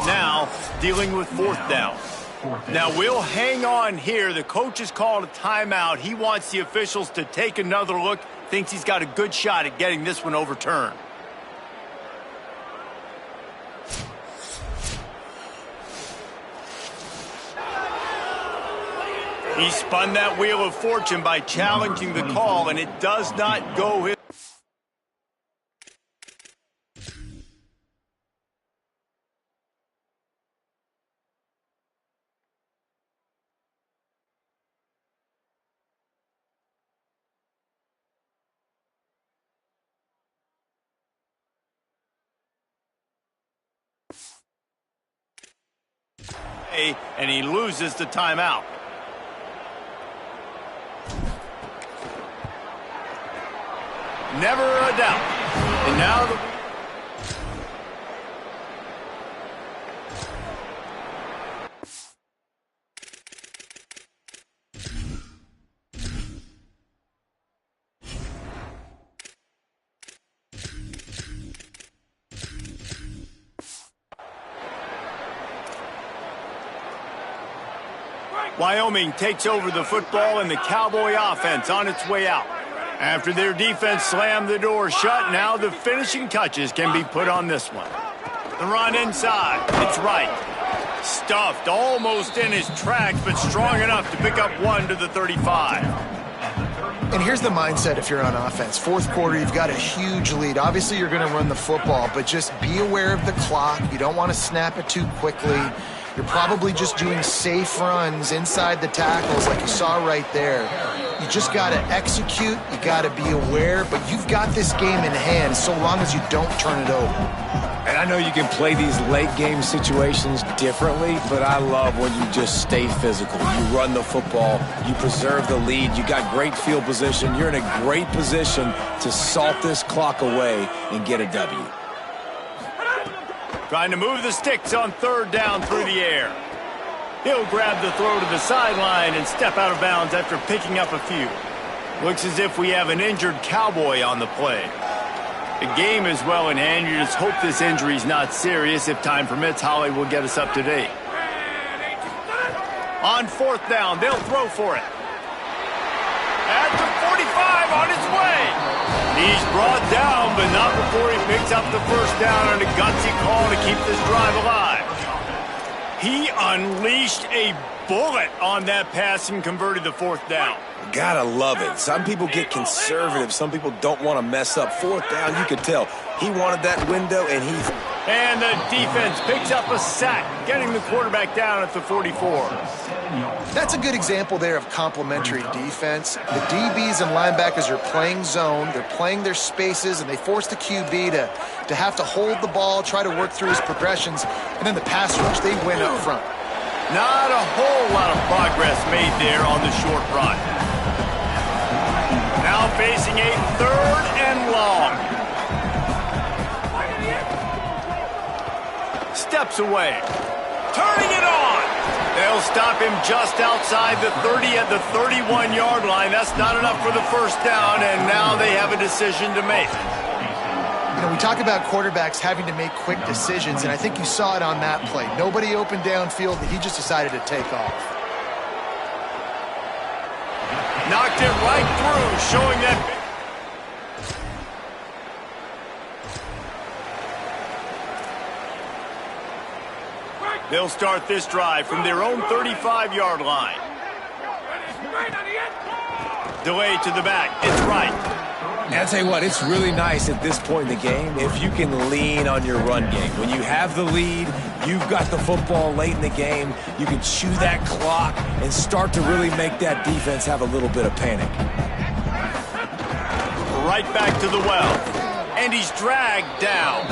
Now, dealing with 4th down. Now, we'll hang on here. The coach has called a timeout. He wants the officials to take another look. Thinks he's got a good shot at getting this one overturned. He spun that wheel of fortune by challenging the call, and it does not go his. And he loses the timeout. Never a doubt. And now the Wyoming takes over the football, and the Cowboy offense on its way out. After their defense slammed the door shut, now the finishing touches can be put on this one. The run inside. It's right. Stuffed almost in his tracks, but strong enough to pick up 1 to the 35. And here's the mindset if you're on offense. 4th quarter, you've got a huge lead. Obviously, you're going to run the football, but just be aware of the clock. You don't want to snap it too quickly. You're probably just doing safe runs inside the tackles like you saw right there. You just got to execute. You got to be aware. But you've got this game in hand so long as you don't turn it over. And I know you can play these late-game situations differently, but I love when you just stay physical. You run the football. You preserve the lead. You got great field position. You're in a great position to salt this clock away and get a W. Trying to move the sticks on third down through the air. He'll grab the throw to the sideline and step out of bounds after picking up a few. Looks as if we have an injured Cowboy on the play. The game is well in hand. You just hope this injury is not serious. If time permits, Holly will get us up to date. On fourth down, they'll throw for it. At the 45 on his way. He's brought down, but not before he picks up the first down on a gutsy call to keep this drive alive. He unleashed a bullet on that pass and converted the fourth down. Gotta love it. Some people get conservative. Some people don't want to mess up. Fourth down, you could tell. He wanted that window, and he's... And the defense picks up a sack, getting the quarterback down at the 44. That's a good example there of complementary defense. The DBs and linebackers are playing zone. They're playing their spaces, and they force the QB to have to hold the ball, try to work through his progressions. And then the pass rush, they win up front. Not a whole lot of progress made there on the short run. Now facing a third and long. Steps away. Turning it on. They'll stop him just outside the 30 at the 31-yard line. That's not enough for the first down, and now they have a decision to make. You know, we talk about quarterbacks having to make quick decisions, and I think you saw it on that play. Nobody opened downfield, and he just decided to take off. Knocked it right through, showing that... They'll start this drive from their own 35-yard line. Delay to the back. It's right. And I'll tell you what, it's really nice at this point in the game if you can lean on your run game. When you have the lead, you've got the football late in the game, you can chew that clock and start to really make that defense have a little bit of panic. Right back to the well. And he's dragged down.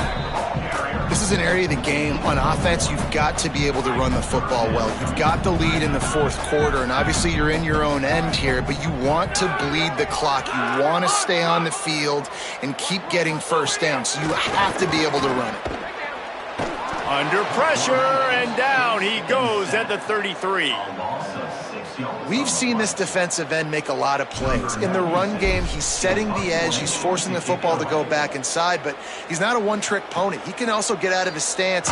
This is an area of the game. On offense, you've got to be able to run the football well. You've got the lead in the fourth quarter, and obviously you're in your own end here, but you want to bleed the clock. You want to stay on the field and keep getting first down, so you have to be able to run it. Under pressure, and down he goes at the 33. We've seen this defensive end make a lot of plays. In the run game, he's setting the edge. He's forcing the football to go back inside, but he's not a one-trick pony. He can also get out of his stance.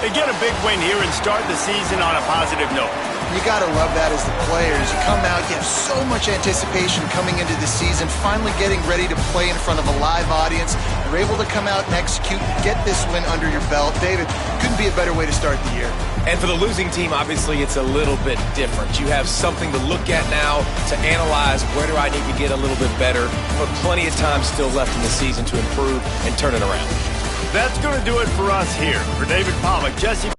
They get a big win here and start the season on a positive note. You got to love that as the players. You come out, you have so much anticipation coming into the season, finally getting ready to play in front of a live audience. You're able to come out and execute, get this win under your belt. David, couldn't be a better way to start the year. And for the losing team, obviously, it's a little bit different. You have something to look at now to analyze where do I need to get a little bit better, but plenty of time still left in the season to improve and turn it around. That's going to do it for us here. For David Pollack, Jesse...